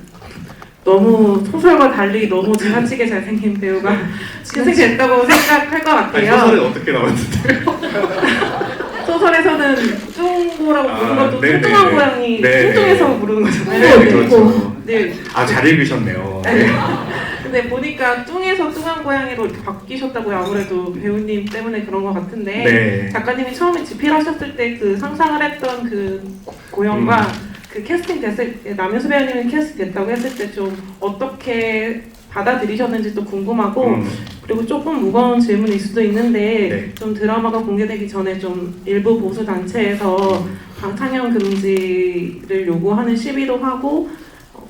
너무 소설과 달리 너무 지나치게 잘생긴 배우가 캐스팅됐다고 생각할 것 같아요. 아니, 소설은 어떻게 나왔는데? 소설에서는 뚱보라고 부르는 것도 네네. 뚱뚱한 고양이 네네. 뚱뚱해서 부르는 거잖아요. 네, 그렇죠. 네. 잘 읽으셨네요. 네. 근데 보니까 뚱에서 뚱한 고양이로 이렇게 바뀌셨다고요. 아무래도 배우님 때문에 그런 것 같은데 네. 작가님이 처음에 집필하셨을 때 그 상상을 했던 그 고영과 그 캐스팅 됐을 때 남현수 배우님이 캐스팅 됐다고 했을 때 좀 어떻게 받아들이셨는지 또 궁금하고 그리고 조금 무거운 질문일 수도 있는데 네. 좀 드라마가 공개되기 전에 좀 일부 보수 단체에서 방탄형 금지를 요구하는 시위도 하고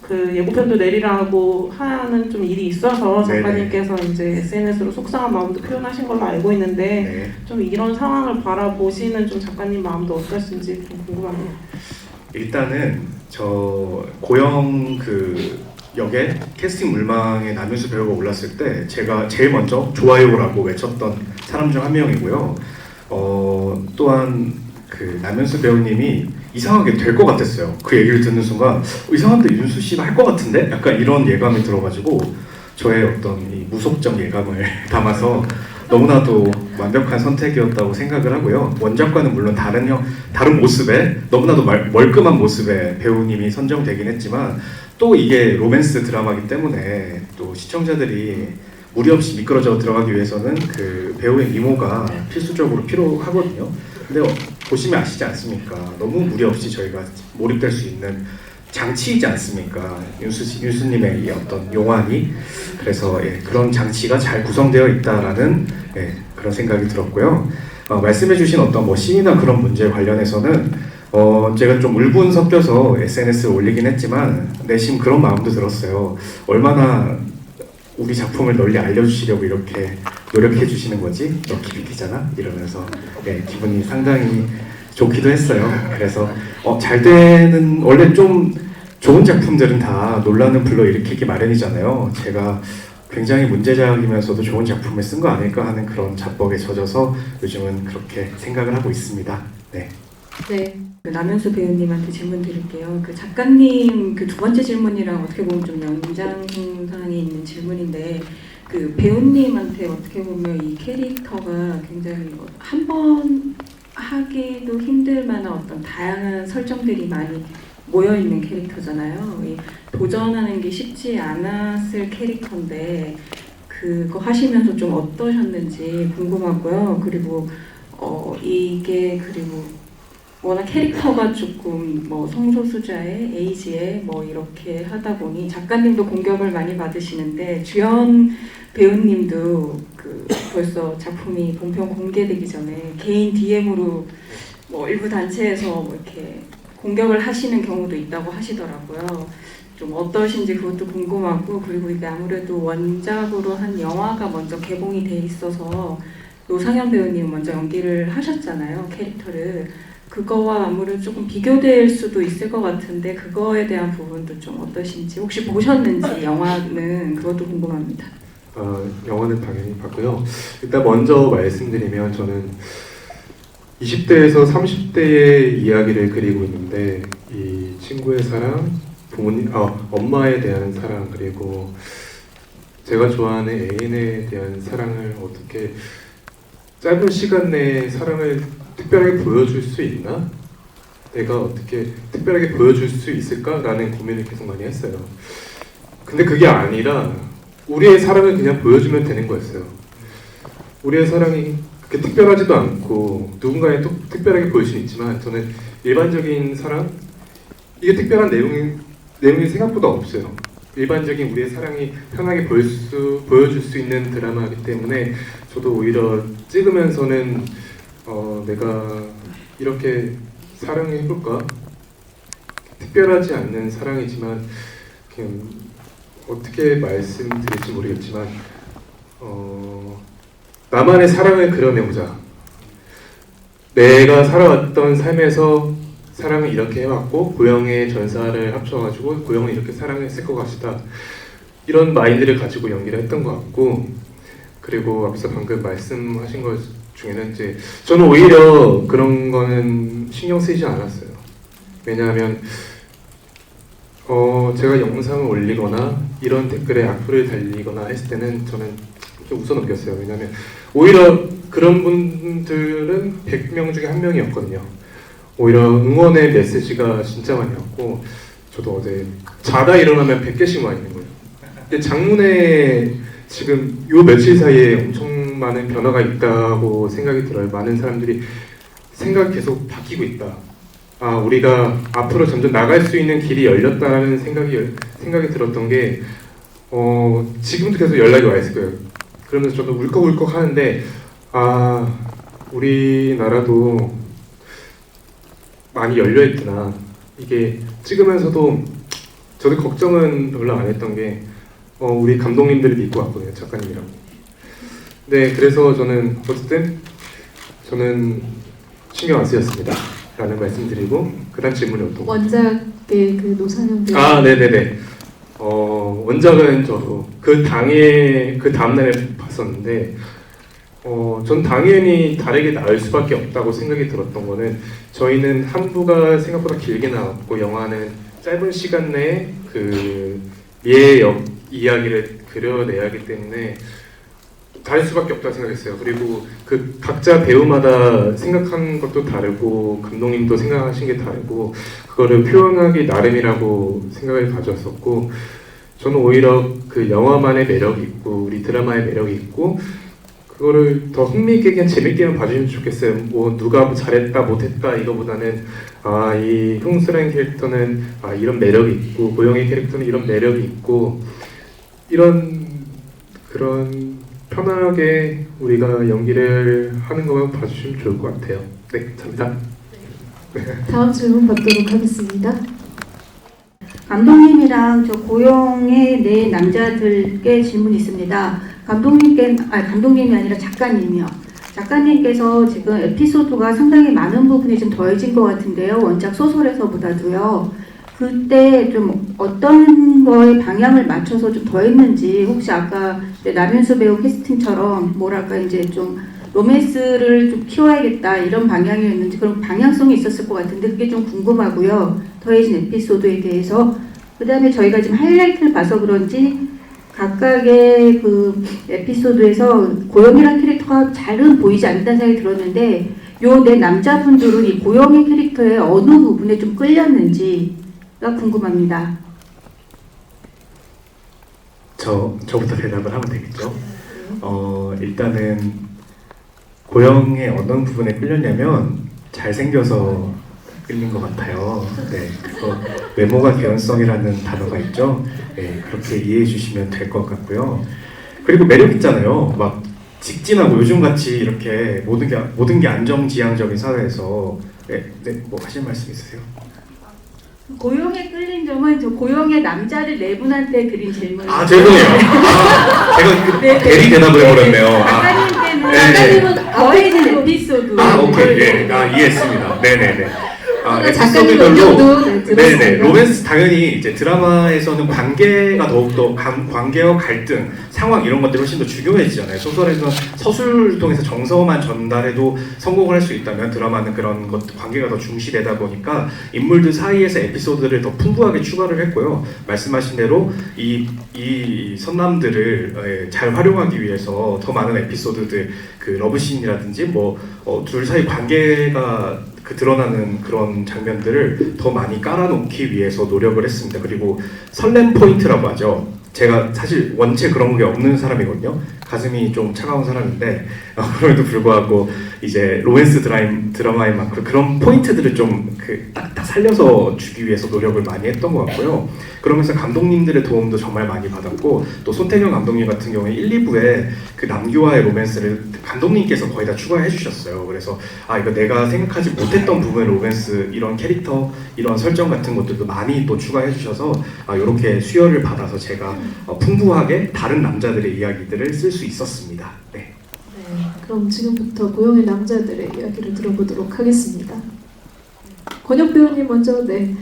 그 예고편도 내리라고 하는 좀 일이 있어서 작가님께서 이제 SNS로 속상한 마음도 표현하신 걸로 알고 있는데 네. 좀 이런 상황을 바라보시는 좀 작가님 마음도 어떠신지 좀 궁금합니다. 일단은 저 고영 그 역에 캐스팅 물망에 남현수 배우가 올랐을 때 제가 제일 먼저 좋아요라고 외쳤던 사람 중 한 명이고요. 또한 그 남현수 배우님이 이상하게 될 것 같았어요. 그 얘기를 듣는 순간 이상한데 윤수 씨가 할 것 같은데? 약간 이런 예감이 들어가지고 저의 어떤 이 무속적 예감을 담아서 너무나도 완벽한 선택이었다고 생각을 하고요. 원작과는 물론 다른 모습의 너무나도 멀끔한 모습의 배우님이 선정되긴 했지만 또 이게 로맨스 드라마이기 때문에 또 시청자들이 무리 없이 미끄러져 들어가기 위해서는 그 배우의 미모가 필수적으로 필요하거든요. 근데 보시면 아시지 않습니까? 너무 무리 없이 저희가 몰입될 수 있는 장치이지 않습니까? 윤수님의 이 어떤 용안이. 그래서 그런 장치가 잘 구성되어 있다라는 그런 생각이 들었고요. 말씀해주신 어떤 뭐 시위나 그런 문제 관련해서는 제가 좀 울분 섞여서 SNS에 올리긴 했지만 내심 그런 마음도 들었어요. 얼마나 우리 작품을 널리 알려주시려고 이렇게 노력해 주시는 거지? 너 기비키잖아? 이러면서 기분이 상당히 좋기도 했어요. 그래서 잘 되는 원래 좀 좋은 작품들은 다 논란을 불러일으키기 마련이잖아요. 제가 굉장히 문제작이면서도 좋은 작품을 쓴 거 아닐까 하는 그런 자뻑에 젖어서 요즘은 그렇게 생각을 하고 있습니다. 네. 네. 남현수 배우님한테 질문 드릴게요. 그 작가님 그 두 번째 질문이랑 어떻게 보면 좀 연장선상에 있는 질문인데 그 배우님한테 어떻게 보면 이 캐릭터가 굉장히 한 번 하기도 힘들 만한 어떤 다양한 설정들이 많이 모여 있는 캐릭터잖아요. 이 도전하는 게 쉽지 않았을 캐릭터인데 그거 하시면서 좀 어떠셨는지 궁금하고요. 그리고 이게 그리고 워낙 캐릭터가 조금 뭐 성소수자의 에이지에 뭐 이렇게 하다 보니 작가님도 공격을 많이 받으시는데 주연 배우님도 그 벌써 작품이 본편 공개되기 전에 개인 DM으로 뭐 일부 단체에서 뭐 이렇게 공격을 하시는 경우도 있다고 하시더라고요. 좀 어떠신지 그것도 궁금하고 그리고 이게 아무래도 원작으로 한 영화가 먼저 개봉이 돼 있어서 노상현 배우님 먼저 연기를 하셨잖아요, 캐릭터를. 그거와 아무래도 조금 비교될 수도 있을 것 같은데 그거에 대한 부분도 좀 어떠신지 혹시 보셨는지 영화는 그것도 궁금합니다. 영화는 당연히 봤고요. 일단 먼저 말씀드리면 저는 20대에서 30대의 이야기를 그리고 있는데 이 친구의 사랑, 엄마에 대한 사랑 그리고 제가 좋아하는 애인에 대한 사랑을 어떻게 짧은 시간 내에 사랑을 특별하게 보여줄 수 있나? 내가 어떻게 특별하게 보여줄 수 있을까라는 고민을 계속 많이 했어요. 근데 그게 아니라 우리의 사랑을 그냥 보여주면 되는 거였어요. 우리의 사랑이 그렇게 특별하지도 않고 누군가의 또 특별하게 보일 수는 있지만 저는 일반적인 사랑 이게 특별한 내용이 생각보다 없어요. 일반적인 우리의 사랑이 편하게 보여줄 수 있는 드라마이기 때문에 저도 오히려 찍으면서는 내가 이렇게 사랑해볼까? 특별하지 않는 사랑이지만 그냥 어떻게 말씀드릴지 모르겠지만 나만의 사랑을 그려내보자. 내가 살아왔던 삶에서 사랑을 이렇게 해왔고 고영의 전사를 합쳐가지고 고영은 이렇게 사랑했을 것 같다. 이런 마인드를 가지고 연기를 했던 것 같고 그리고 앞서 방금 말씀하신 것 중에는 이제 저는 오히려 그런 거는 신경 쓰이지 않았어요. 왜냐하면 제가 영상을 올리거나 이런 댓글에 악플을 달리거나 했을 때는 저는 좀 웃어넘겼어요. 왜냐하면 오히려 그런 분들은 100명 중에 1명이었거든요. 오히려 응원의 메시지가 진짜 많이 왔고 저도 어제 자다 일어나면 100개씩 와 있는 거예요. 근데 장문에 지금 요 며칠 사이에 엄청 많은 변화가 있다고 생각이 들어요. 많은 사람들이 생각이 계속 바뀌고 있다. 우리가 앞으로 점점 나갈 수 있는 길이 열렸다는 생각이 들었던 게 지금도 계속 연락이 와 있을 거예요. 그러면서 저도 울컥울컥 하는데 우리나라도 많이 열려있구나. 이게 찍으면서도 저도 걱정은 별로 안 했던 게 우리 감독님들을 믿고 왔거든요. 작가님이라고. 네, 그래서 저는 어쨌든 저는 신경 안 쓰였습니다. 라는 말씀드리고 그 다음 질문이 어떤 원작의 그 노상현 배우. 네네네. 원작은 저도 그 다음날에 봤었는데 전 당연히 다르게 나올 수밖에 없다고 생각이 들었던 거는 저희는 한 부가 생각보다 길게 나왔고 영화는 짧은 시간 내에 그 미의 이야기를 그려내야 하기 때문에 다를 수밖에 없다고 생각했어요. 그리고 그 각자 배우마다 생각한 것도 다르고 감독님도 생각하신 게 다르고 그거를 표현하기 나름이라고 생각을 가졌었고 저는 오히려 그 영화만의 매력이 있고 우리 드라마의 매력이 있고 그거를 더 흥미있게 그냥 재밌게만 봐주시면 좋겠어요. 뭐 누가 잘했다 못했다 이거보다는 이 형수라는 캐릭터는 이런 매력이 있고 고영의 캐릭터는 이런 매력이 있고 이런 그런 편하게 우리가 연기를 하는 것만 봐주시면 좋을 것 같아요. 네, 감사합니다. 다음 질문 받도록 하겠습니다. 감독님이랑 저 고영의 네 남자들께 질문이 있습니다. 감독님이 아니라 작가님이요. 작가님께서 지금 에피소드가 상당히 많은 부분이 좀 더해진 것 같은데요. 원작 소설에서보다도요. 그때 좀 어떤 거에 방향을 맞춰서 좀 더했는지 혹시 아까 남윤수 배우 캐스팅처럼 뭐랄까 이제 좀 로맨스를 좀 키워야겠다 이런 방향이었는지 그런 방향성이 있었을 것 같은데 그게 좀 궁금하고요. 더해진 에피소드에 대해서 그 다음에 저희가 지금 하이라이트를 봐서 그런지 각각의 그 에피소드에서 고영이라는 캐릭터가 잘은 보이지 않는다는 생각이 들었는데 요 네 남자분들은 이 고영의 캐릭터의 어느 부분에 좀 끌렸는지가 궁금합니다. 저부터 대답을 하면 되겠죠. 일단은 고영의 어떤 부분에 끌렸냐면 잘생겨서 끌린 것 같아요. 네, 그거 외모가 개연성이라는 단어가 있죠. 네, 그렇게 이해해 주시면 될 것 같고요. 그리고 매력 있잖아요. 막 직진하고 요즘같이 이렇게 모든 게 안정지향적인 사회에서 뭐 하실 말씀 있으세요? 고영에 끌린 점은 저 고영의 남자를 네 분한테 드린 질문. 죄송해요. 제가 네, 대리 대답을 해버렸네요. 작가님은 더해진 에피소드. 오케이. 예, 이해했습니다. 네네네. 작가님 의견도 들었습니다. 네네. 로맨스 당연히 이제 드라마에서는 관계가 더욱더 관계와 갈등, 상황 이런 것들이 훨씬 더 중요해지잖아요. 소설에서 서술을 통해서 정서만 전달해도 성공을 할 수 있다면 드라마는 그런 것 관계가 더 중시되다 보니까 인물들 사이에서 에피소드를 더 풍부하게 추가를 했고요. 말씀하신 대로 이 선남들을 잘 활용하기 위해서 더 많은 에피소드들 그 러브씬이라든지 둘 사이 관계가 드러나는 그런 장면들을 더 많이 깔아놓기 위해서 노력을 했습니다. 그리고 설렘 포인트라고 하죠. 제가 사실 원체 그런 게 없는 사람이거든요. 가슴이 좀 차가운 사람인데 그럼에도 불구하고 이제 로맨스 드라마인 만큼 그런 포인트들을 좀 딱딱 살려서 주기 위해서 노력을 많이 했던 것 같고요. 그러면서 감독님들의 도움도 정말 많이 받았고 또 손태경 감독님 같은 경우에 1, 2부에 그 남규와의 로맨스를 감독님께서 거의 다 추가해 주셨어요. 그래서 이거 내가 생각하지 못했던 부분의 로맨스 이런 캐릭터 이런 설정 같은 것들도 많이 또 추가해 주셔서 이렇게 수혈을 받아서 제가 풍부하게 다른 남자들의 이야기들을 쓸 수 있었습니다. 네. 그럼 지금부터 고영의 남자들의 이야기를 들어보도록 하겠습니다. 권혁 배우님 먼저. 네.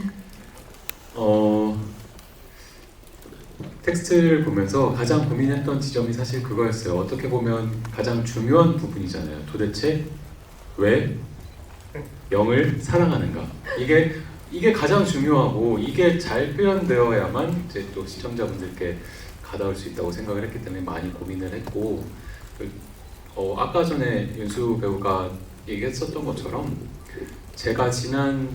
텍스트를 보면서 가장 고민했던 지점이 사실 그거였어요. 어떻게 보면 가장 중요한 부분이잖아요. 도대체 왜 영을 사랑하는가? 이게 가장 중요하고 이게 잘 표현되어야만 이제 또 시청자분들께 가닿을 수 있다고 생각을 했기 때문에 많이 고민을 했고 아까 전에 윤수 배우가 얘기했었던 것처럼 제가 지난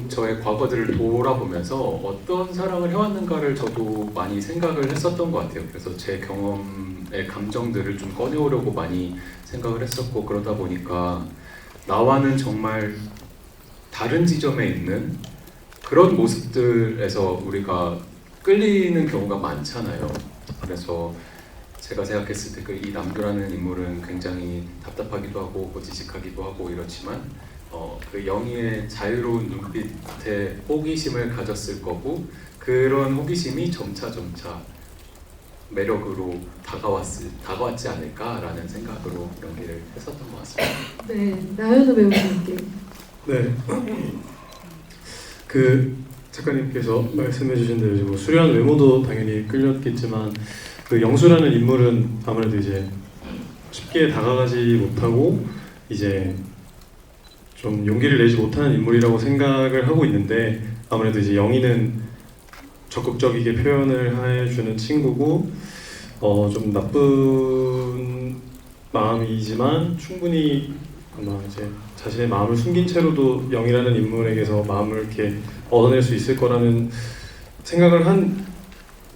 저의 과거들을 돌아보면서 어떤 사랑을 해왔는가를 저도 많이 생각을 했었던 것 같아요. 그래서 제 경험의 감정들을 좀 꺼내오려고 많이 생각을 했었고 그러다 보니까 나와는 정말 다른 지점에 있는 그런 모습들에서 우리가 끌리는 경우가 많잖아요. 그래서 제가 생각했을 때 이 남규라는 인물은 굉장히 답답하기도 하고 고지식하기도 하고 이렇지만 그 영희의 자유로운 눈빛에 호기심을 가졌을 거고 그런 호기심이 점차 매력으로 다가왔지 않을까라는 생각으로 연기를 했었던 것 같습니다. 네, 나연우 배우님께. 네. 작가님께서 말씀해주신 대로 수려한 외모도 당연히 끌렸겠지만 그 영수라는 인물은 아무래도 이제 쉽게 다가가지 못하고 이제 좀 용기를 내지 못하는 인물이라고 생각을 하고 있는데 아무래도 이제 영희는 적극적이게 표현을 해주는 친구고 좀 나쁜 마음이지만 충분히 아마 이제 자신의 마음을 숨긴 채로도 영이라는 인물에게서 마음을 이렇게 얻어낼 수 있을 거라는 생각을 한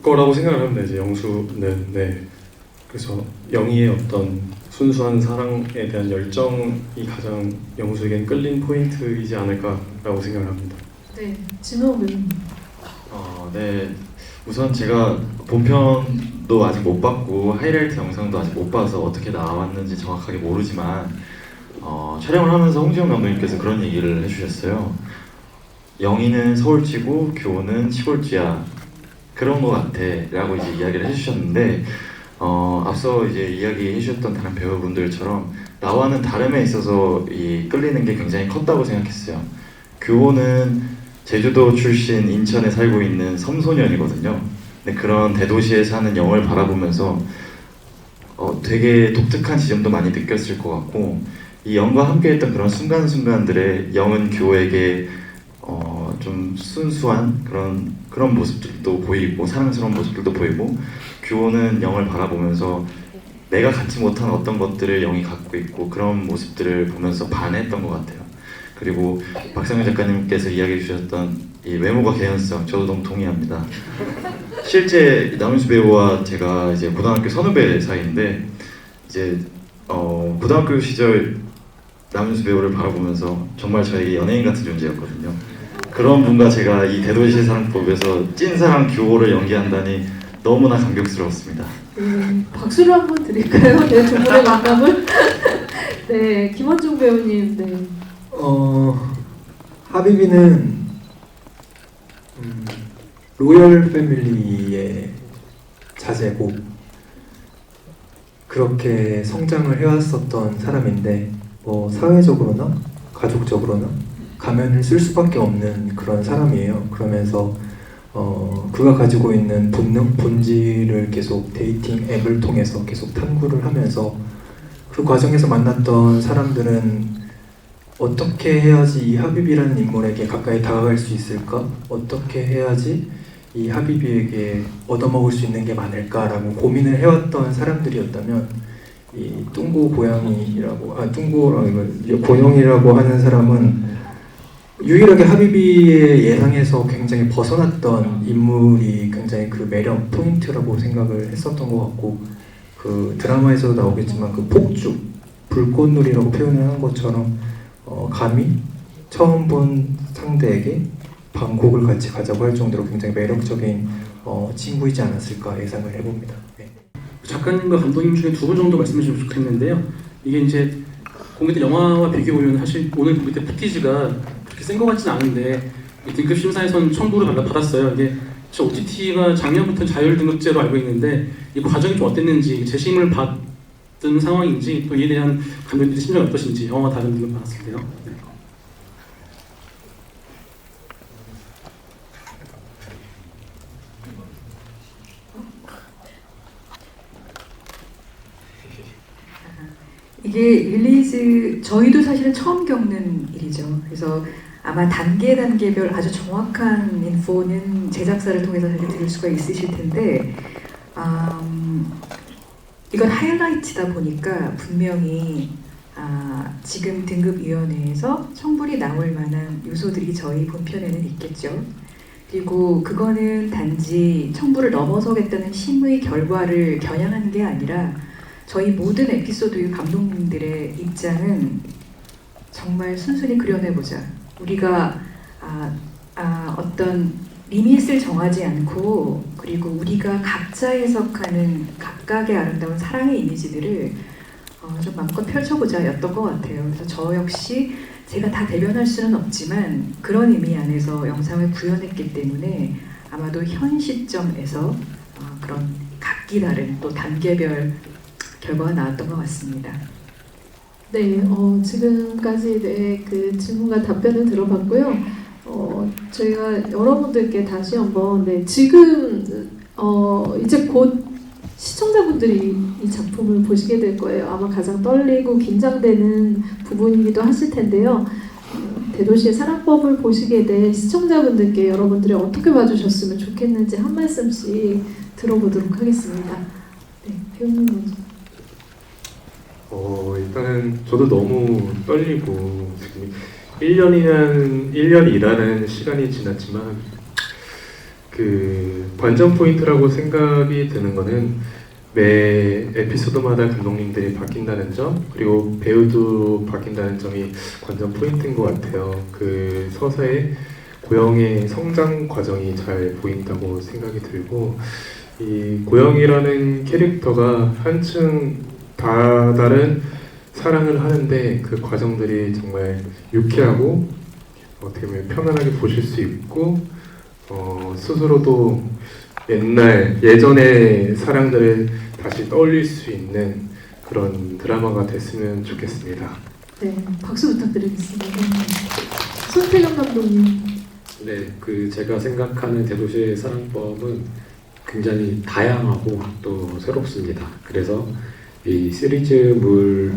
거라고 생각을 합니다. 이제 영수는 그래서 영희의 어떤 순수한 사랑에 대한 열정이 가장 영수에겐 끌린 포인트이지 않을까라고 생각을 합니다. 네, 진호 배우님. 네. 우선 제가 본편도 아직 못 봤고 하이라이트 영상도 아직 못 봐서 어떻게 나왔는지 정확하게 모르지만 촬영을 하면서 홍지영 감독님께서 그런 얘기를 해주셨어요. 영희는 서울지고 교호는 시골지야. 그런 거 같아 라고 이제 이야기를 해주셨는데 앞서 이제 이야기해 주셨던 다른 배우분들처럼 나와는 다름에 있어서 이 끌리는 게 굉장히 컸다고 생각했어요. 교호는 제주도 출신 인천에 살고 있는 섬소년이거든요. 근데 그런 대도시에 사는 영을 바라보면서 되게 독특한 지점도 많이 느꼈을 것 같고 이 영과 함께했던 그런 순간순간들에 영은 교호에게 좀 순수한 그런 모습들도 보이고 사랑스러운 모습들도 보이고 교호는 영을 바라보면서 내가 갖지 못한 어떤 것들을 영이 갖고 있고 그런 모습들을 보면서 반했던 것 같아요. 그리고 박상현 작가님께서 이야기해 주셨던 이 외모가 개연성 저도 너무 동의합니다. 실제 남윤수 배우와 제가 이제 고등학교 선후배 사이인데 이제 고등학교 시절 남윤수 배우를 바라보면서 정말 저에게 연예인 같은 존재였거든요. 그런 분과 제가 이 대도시의 사랑법에서 찐사랑 교호를 연기한다니 너무나 감격스러웠습니다. 박수를 한번 드릴까요? 네, 두 분의 만남을. 네, 김원중 배우님. 네. 하비비는 로열 패밀리의 자제고 그렇게 성장을 해왔었던 사람인데 뭐 사회적으로나 가족적으로나 가면을 쓸 수밖에 없는 그런 사람이에요. 그러면서 그가 가지고 있는 본능, 본질을 계속 데이팅 앱을 통해서 계속 탐구를 하면서 그 과정에서 만났던 사람들은 어떻게 해야지 이 하비비라는 인물에게 가까이 다가갈 수 있을까? 어떻게 해야지 이 하비비에게 얻어먹을 수 있는 게 많을까라고 고민을 해왔던 사람들이었다면 이 뚱고 고양이라고 뚱고라고 고영이라고 하는 사람은 유일하게 하비비의 예상에서 굉장히 벗어났던 인물이 굉장히 그 매력 포인트라고 생각을 했었던 것 같고 그 드라마에서도 나오겠지만 그 폭죽 불꽃놀이라고 표현을 한 것처럼 감히 처음 본 상대에게 방콕을 같이 가자고 할 정도로 굉장히 매력적인 친구이지 않았을까 예상을 해봅니다. 네. 작가님과 감독님 중에 두 분 정도 말씀해 주시면 좋겠는데요. 이게 이제 공개된 영화와 비교하면 사실 오늘 공개된 패키지가 그렇게 센 것 같지는 않은데 등급 심사에서는 청구를 받았어요. 이게 OTT가 작년부터 자율 등급제로 알고 있는데 이 과정이 좀 어땠는지 재심을 받은 상황인지 또 이에 대한 감독님들의 심정이 어떠신지 영화와 다른 등급 받았을 때요. 네. 이게 릴리즈 저희도 사실은 처음 겪는 일이죠. 그래서 아마 단계별 아주 정확한 인포는 제작사를 통해서 사실 들을 수가 있으실 텐데 이건 하이라이트다 보니까 분명히 지금 등급위원회에서 청불이 나올 만한 요소들이 저희 본편에는 있겠죠. 그리고 그거는 단지 청불을 넘어서겠다는 심의 결과를 겨냥하는 게 아니라 저희 모든 에피소드의 감독님들의 입장은 정말 순순히 그려내보자. 우리가 어떤 리밋을 정하지 않고 그리고 우리가 각자 해석하는 각각의 아름다운 사랑의 이미지들을 좀 마음껏 펼쳐보자 였던 것 같아요. 그래서 저 역시 제가 다 대변할 수는 없지만 그런 의미 안에서 영상을 구현했기 때문에 아마도 현 시점에서 그런 각기 다른 또 단계별 결과가 나왔던 것 같습니다. 네, 지금까지 그 질문과 답변을 들어봤고요. 저희가 여러분들께 다시 한번 지금 이제 곧 시청자분들이 이 작품을 보시게 될 거예요. 아마 가장 떨리고 긴장되는 부분이기도 하실 텐데요. 대도시의 사랑법을 보시게 된 시청자분들께 여러분들이 어떻게 봐주셨으면 좋겠는지 한 말씀씩 들어보도록 하겠습니다. 네, 배우님 먼저. 일단은 저도 너무 떨리고 지금 1년이라는 시간이 지났지만 그 관전 포인트라고 생각이 드는 거는 매 에피소드마다 감독님들이 바뀐다는 점, 그리고 배우도 바뀐다는 점이 관전 포인트인 것 같아요. 그 서사의 고영의 성장 과정이 잘 보인다고 생각이 들고, 이 고영이라는 캐릭터가 한층 다른 사랑을 하는데 그 과정들이 정말 유쾌하고 어떻게 보면 편안하게 보실 수 있고, 스스로도 예전의 사랑들을 다시 떠올릴 수 있는 그런 드라마가 됐으면 좋겠습니다. 네, 박수 부탁드리겠습니다. 손태경 감독님. 네, 제가 생각하는 대도시의 사랑법은 굉장히 다양하고 또 새롭습니다. 그래서 이 시리즈물로서의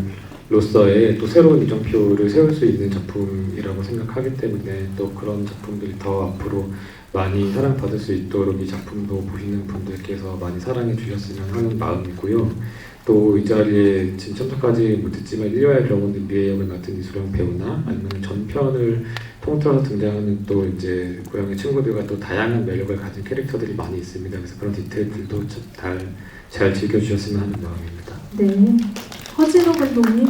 또 새로운 이정표를 세울 수 있는 작품이라고 생각하기 때문에 또 그런 작품들이 더 앞으로 많이 사랑받을 수 있도록 이 작품도 보시는 분들께서 많이 사랑해 주셨으면 하는 마음이고요. 또 이 자리에 지금 참석하지 못했지만 1화에 들어오는 미애 역을 맡은 이수령 배우나 아니면 전편을 통틀어서 등장하는 또 이제 고영의 친구들과 또 다양한 매력을 가진 캐릭터들이 많이 있습니다. 그래서 그런 디테일들도 잘 즐겨주셨으면 하는 마음입니다. 네, 허진호 감독님.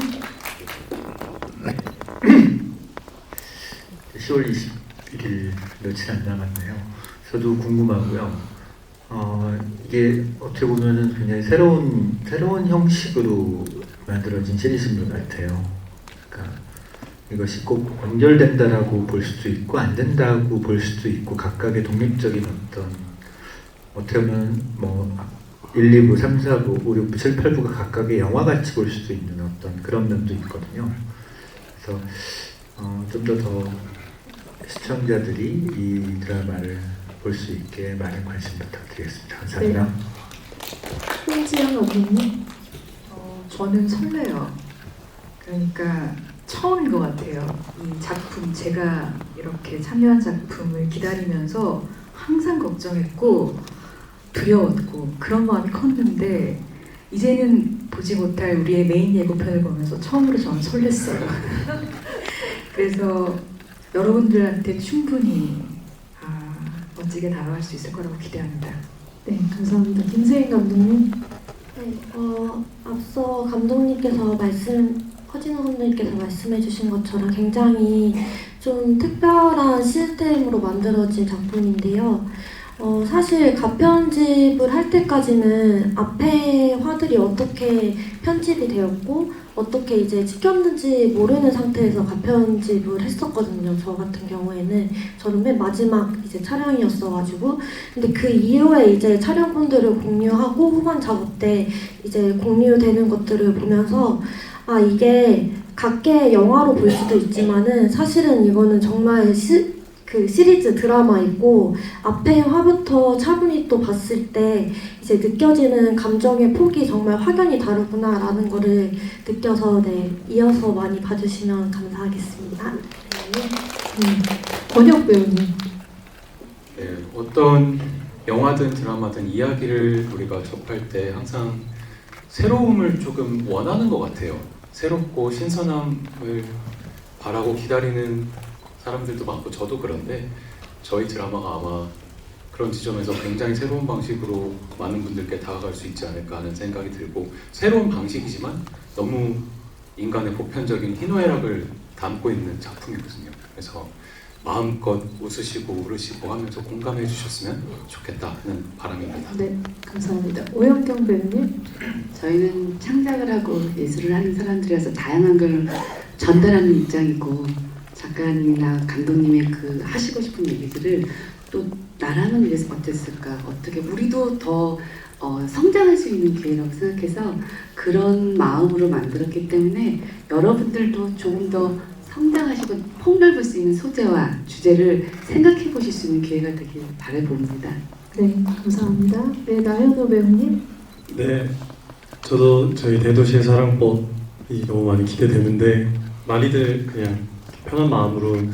10월 21일 며칠 안 남았네요. 저도 궁금하고요. 이게 어떻게 보면은 굉장히 새로운 형식으로 만들어진 시리즈물 같아요. 그러니까 이것이 꼭 연결된다라고 볼 수도 있고 안 된다고 볼 수도 있고 각각의 독립적인 어떻게 보면 1, 2부, 3, 4부, 5, 6부, 7, 8부가 각각의 영화같이 볼 수도 있는 그런 면도 있거든요. 그래서 좀 더 시청자들이 이 드라마를 볼 수 있게 많은 관심 부탁드리겠습니다. 감사합니다. 네. 홍지영 감독님. 저는 설레요. 그러니까 처음인 것 같아요. 이 작품, 제가 이렇게 참여한 작품을 기다리면서 항상 걱정했고 두려웠고 그런 마음이 컸는데 이제는 보지 못할 우리의 메인 예고편을 보면서 처음으로 저는 설렜어요. 그래서 여러분들한테 충분히 멋지게 다가갈 수 있을 거라고 기대합니다. 네, 감사합니다. 김세인 감독님. 네, 앞서 허진호 감독님께서 말씀해주신 것처럼 굉장히 좀 특별한 시스템으로 만들어진 작품인데요. 사실 가편집을 할 때까지는 앞에 화들이 어떻게 편집이 되었고 어떻게 이제 찍혔는지 모르는 상태에서 가편집을 했었거든요. 저 같은 경우에는 저는 맨 마지막 이제 촬영이었어가지고 근데 그 이후에 이제 촬영본들을 공유하고 후반 작업 때 이제 공유되는 것들을 보면서 이게 각계 영화로 볼 수도 있지만은 사실은 이거는 정말 시리즈 드라마이고 앞에 화부터 차분히 또 봤을 때 이제 느껴지는 감정의 폭이 정말 확연히 다르구나라는 거를 느껴서 이어서 많이 봐주시면 감사하겠습니다. 권혁 배우님. 네, 어떤 영화든 드라마든 이야기를 우리가 접할 때 항상 새로움을 조금 원하는 것 같아요. 새롭고 신선함을 바라고 기다리는 사람들도 많고 저도 그런데 저희 드라마가 아마 그런 지점에서 굉장히 새로운 방식으로 많은 분들께 다가갈 수 있지 않을까 하는 생각이 들고 새로운 방식이지만 너무 인간의 보편적인 희노애락을 담고 있는 작품이거든요. 그래서 마음껏 웃으시고 울으시고 하면서 공감해 주셨으면 좋겠다는 바람입니다. 네, 감사합니다. 오영경 배우님. 저희는 창작을 하고 예술을 하는 사람들이라서 다양한 걸 전달하는 입장이고 작가님이나 감독님의 하시고 싶은 얘기들을 또 나라는 위해서 어땠을까, 어떻게 우리도 더 성장할 수 있는 기회라고 생각해서 그런 마음으로 만들었기 때문에 여러분들도 조금 더 성장하시고 폭넓을 수 있는 소재와 주제를 생각해 보실 수 있는 기회가 되길 바라봅니다. 네, 감사합니다. 네, 나현호 배우님. 네, 저도 저희 대도시의 사랑법이 너무 많이 기대되는데 많이들 그냥 편한 마음으로 이렇게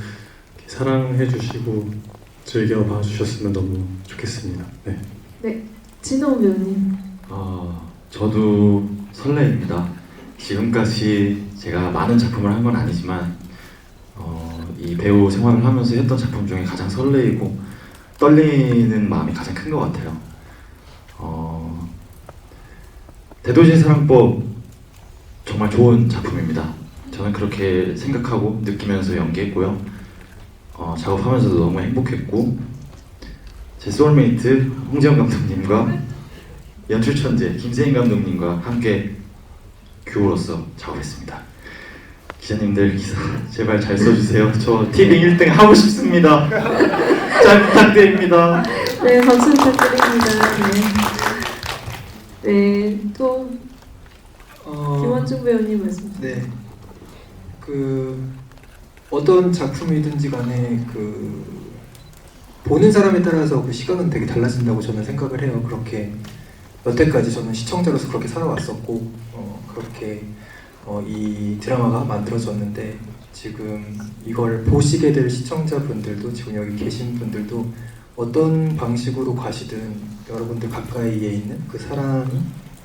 사랑해 주시고 즐겨봐 주셨으면 너무 좋겠습니다. 네. 네, 진호 배우님. 저도 설레입니다. 지금까지 제가 많은 작품을 한 건 아니지만 이 배우 생활을 하면서 했던 작품 중에 가장 설레이고 떨리는 마음이 가장 큰 것 같아요. 대도시의 사랑법 정말 좋은 작품입니다. 저는 그렇게 생각하고 느끼면서 연기했고요. 작업하면서도 너무 행복했고 제 소울메이트 홍재영 감독님과 연출 천재 김세인 감독님과 함께 듀오로서 작업했습니다. 기자님들 기사 제발 잘 써주세요. 저 티빙 1등 하고 싶습니다. 잘 부탁드립니다. 네, 박수 부탁드립니다. 네, 네, 또 김원중 배우님 말씀. 네. 어떤 작품이든지 간에 보는 사람에 따라서 그 시각은 되게 달라진다고 저는 생각을 해요. 그렇게 여태까지 저는 시청자로서 그렇게 살아왔었고 그렇게 이 드라마가 만들어졌는데 지금 이걸 보시게 될 시청자분들도 지금 여기 계신 분들도 어떤 방식으로 가시든 여러분들 가까이에 있는 그 사랑이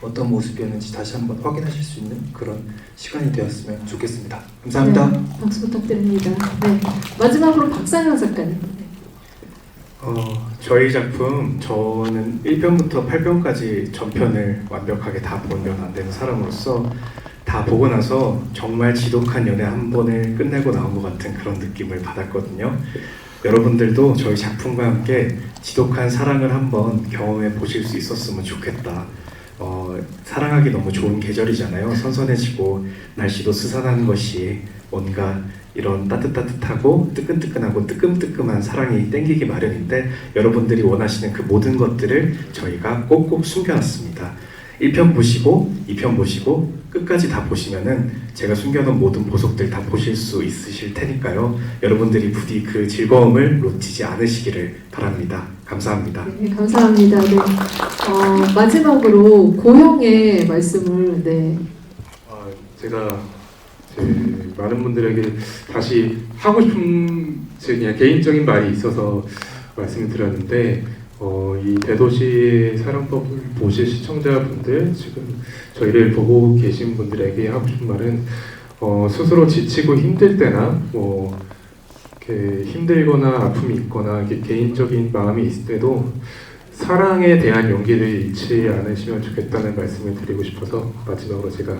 어떤 모습이었는지 다시 한번 확인하실 수 있는 그런 시간이 되었으면 좋겠습니다. 감사합니다. 네, 박수 부탁드립니다. 네, 마지막으로 박상현 작가님. 저희 작품 저는 1편부터 8편까지 전편을 완벽하게 다 보면 안 되는 사람으로서 다 보고 나서 정말 지독한 연애 한 번을 끝내고 나온 것 같은 그런 느낌을 받았거든요. 여러분들도 저희 작품과 함께 지독한 사랑을 한번 경험해 보실 수 있었으면 좋겠다. 사랑하기 너무 좋은 계절이잖아요. 선선해지고 날씨도 스산한 것이 뭔가 이런 따뜻하고 뜨끈뜨끈하고 뜨끔뜨끔한 사랑이 땡기기 마련인데 여러분들이 원하시는 그 모든 것들을 저희가 꼭꼭 숨겨놨습니다. 1편 보시고 2편 보시고 끝까지 다 보시면은 제가 숨겨놓은 모든 보석들 다 보실 수 있으실 테니까요. 여러분들이 부디 그 즐거움을 놓치지 않으시기를 바랍니다. 감사합니다. 네, 감사합니다. 네. 마지막으로 고영의 말씀을 제가 많은 분들에게 다시 하고 싶은 제 그냥 개인적인 말이 있어서 말씀을 드렸는데 이 대도시의 사랑법을 보실 시청자분들 지금 저희를 보고 계신 분들에게 하고 싶은 말은 스스로 지치고 힘들 때나 이렇게 힘들거나 아픔이 있거나 이렇게 개인적인 마음이 있을 때도 사랑에 대한 용기를 잃지 않으시면 좋겠다는 말씀을 드리고 싶어서 마지막으로 제가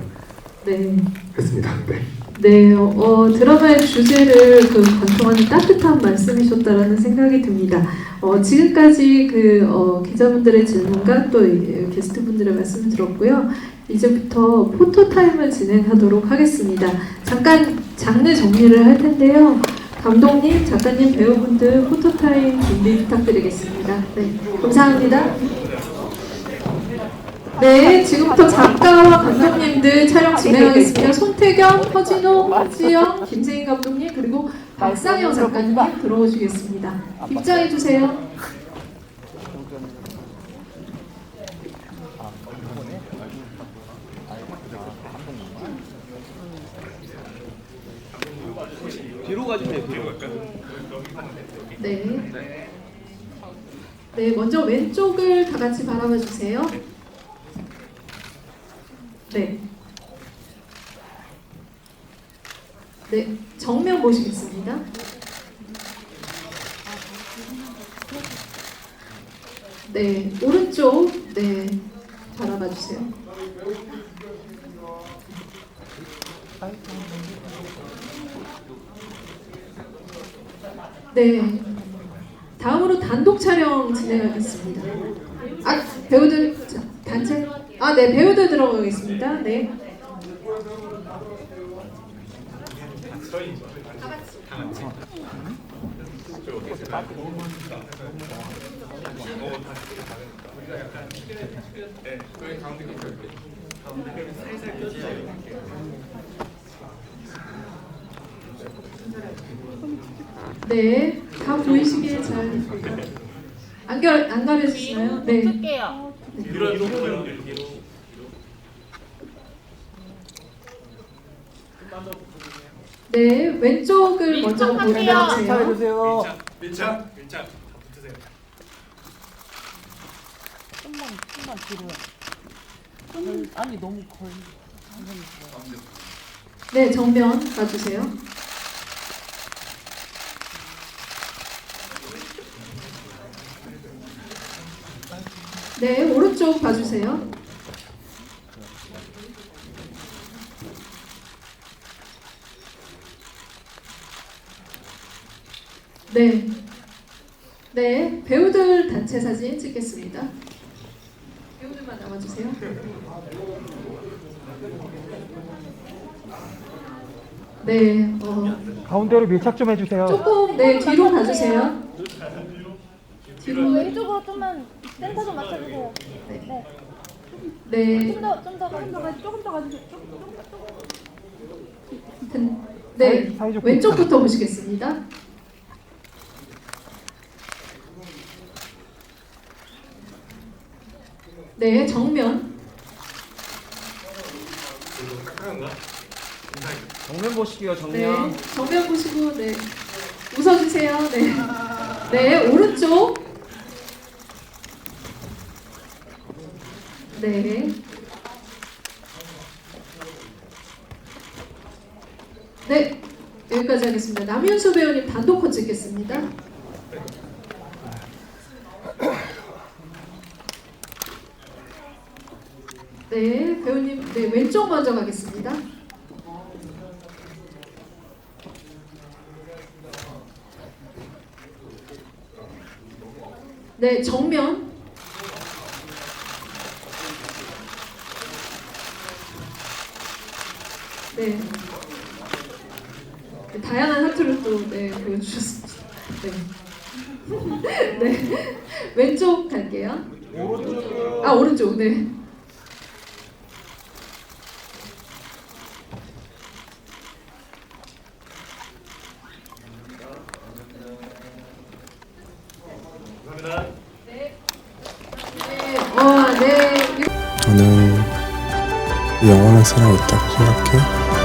했습니다. 네. 네, 드라마의 주제를 관통하는 따뜻한 말씀이셨다라는 생각이 듭니다. 지금까지 기자분들의 질문과 또 게스트분들의 말씀을 들었고요. 이제부터 포토타임을 진행하도록 하겠습니다. 잠깐 장르 정리를 할 텐데요. 감독님, 작가님, 배우분들 포토타임 준비 부탁드리겠습니다. 네, 감사합니다. 네, 지금부터 작가와 감독님들 촬영 진행하겠습니다. 손태경, 허진호, 허지영, 김세인 감독님 그리고 박상영 작가님 들어오시겠습니다. 입장해 주세요. 뒤로 가주세요. 뒤로 갈까요? 네. 네, 먼저 왼쪽을 다 같이 바라봐 주세요. 네. 네, 정면 보시겠습니다. 네, 오른쪽 바라봐 주세요. 네, 다음으로 단독 촬영 진행하겠습니다. 배우들 단체? 네, 배우들 들어가겠습니다. 네. 네, 다 보이시길 잘. 안 가려주시나요? 네. 뒤로. 네, 왼쪽을 먼저 보여주세요. 해주세요. 밀착 붙으세요. 좀만 뒤로요. 아니 너무 거의. 네, 정면 봐주세요. 네, 오른쪽 봐주세요. 네. 네, 배우들 단체 사진 찍겠습니다. 배우들만 나와주세요. 네, 가운데로 밀착 좀 해주세요. 조금 네 뒤로 가주세요. 뒤로. 왼쪽으로 좀만 센터 좀 맞춰주세요. 네. 네. 조금 더 가주세요. 네, 왼쪽부터 보시겠습니다. 네, 정면. 정면 보시게요. 네, 정면. 정면 보시고 네 웃어주세요. 네, 네 오른쪽. 네. 네, 여기까지 하겠습니다. 남윤수 배우님 단독컷 찍겠습니다. 네, 배우님, 네 왼쪽 먼저 가겠습니다. 네, 정면. 네. 네, 다양한 하트를 또 네, 보여주셨습니다. 네. 네. 왼쪽 갈게요. 아, 오른쪽. 네. 저는 영원한 사랑이 있다고 생각해.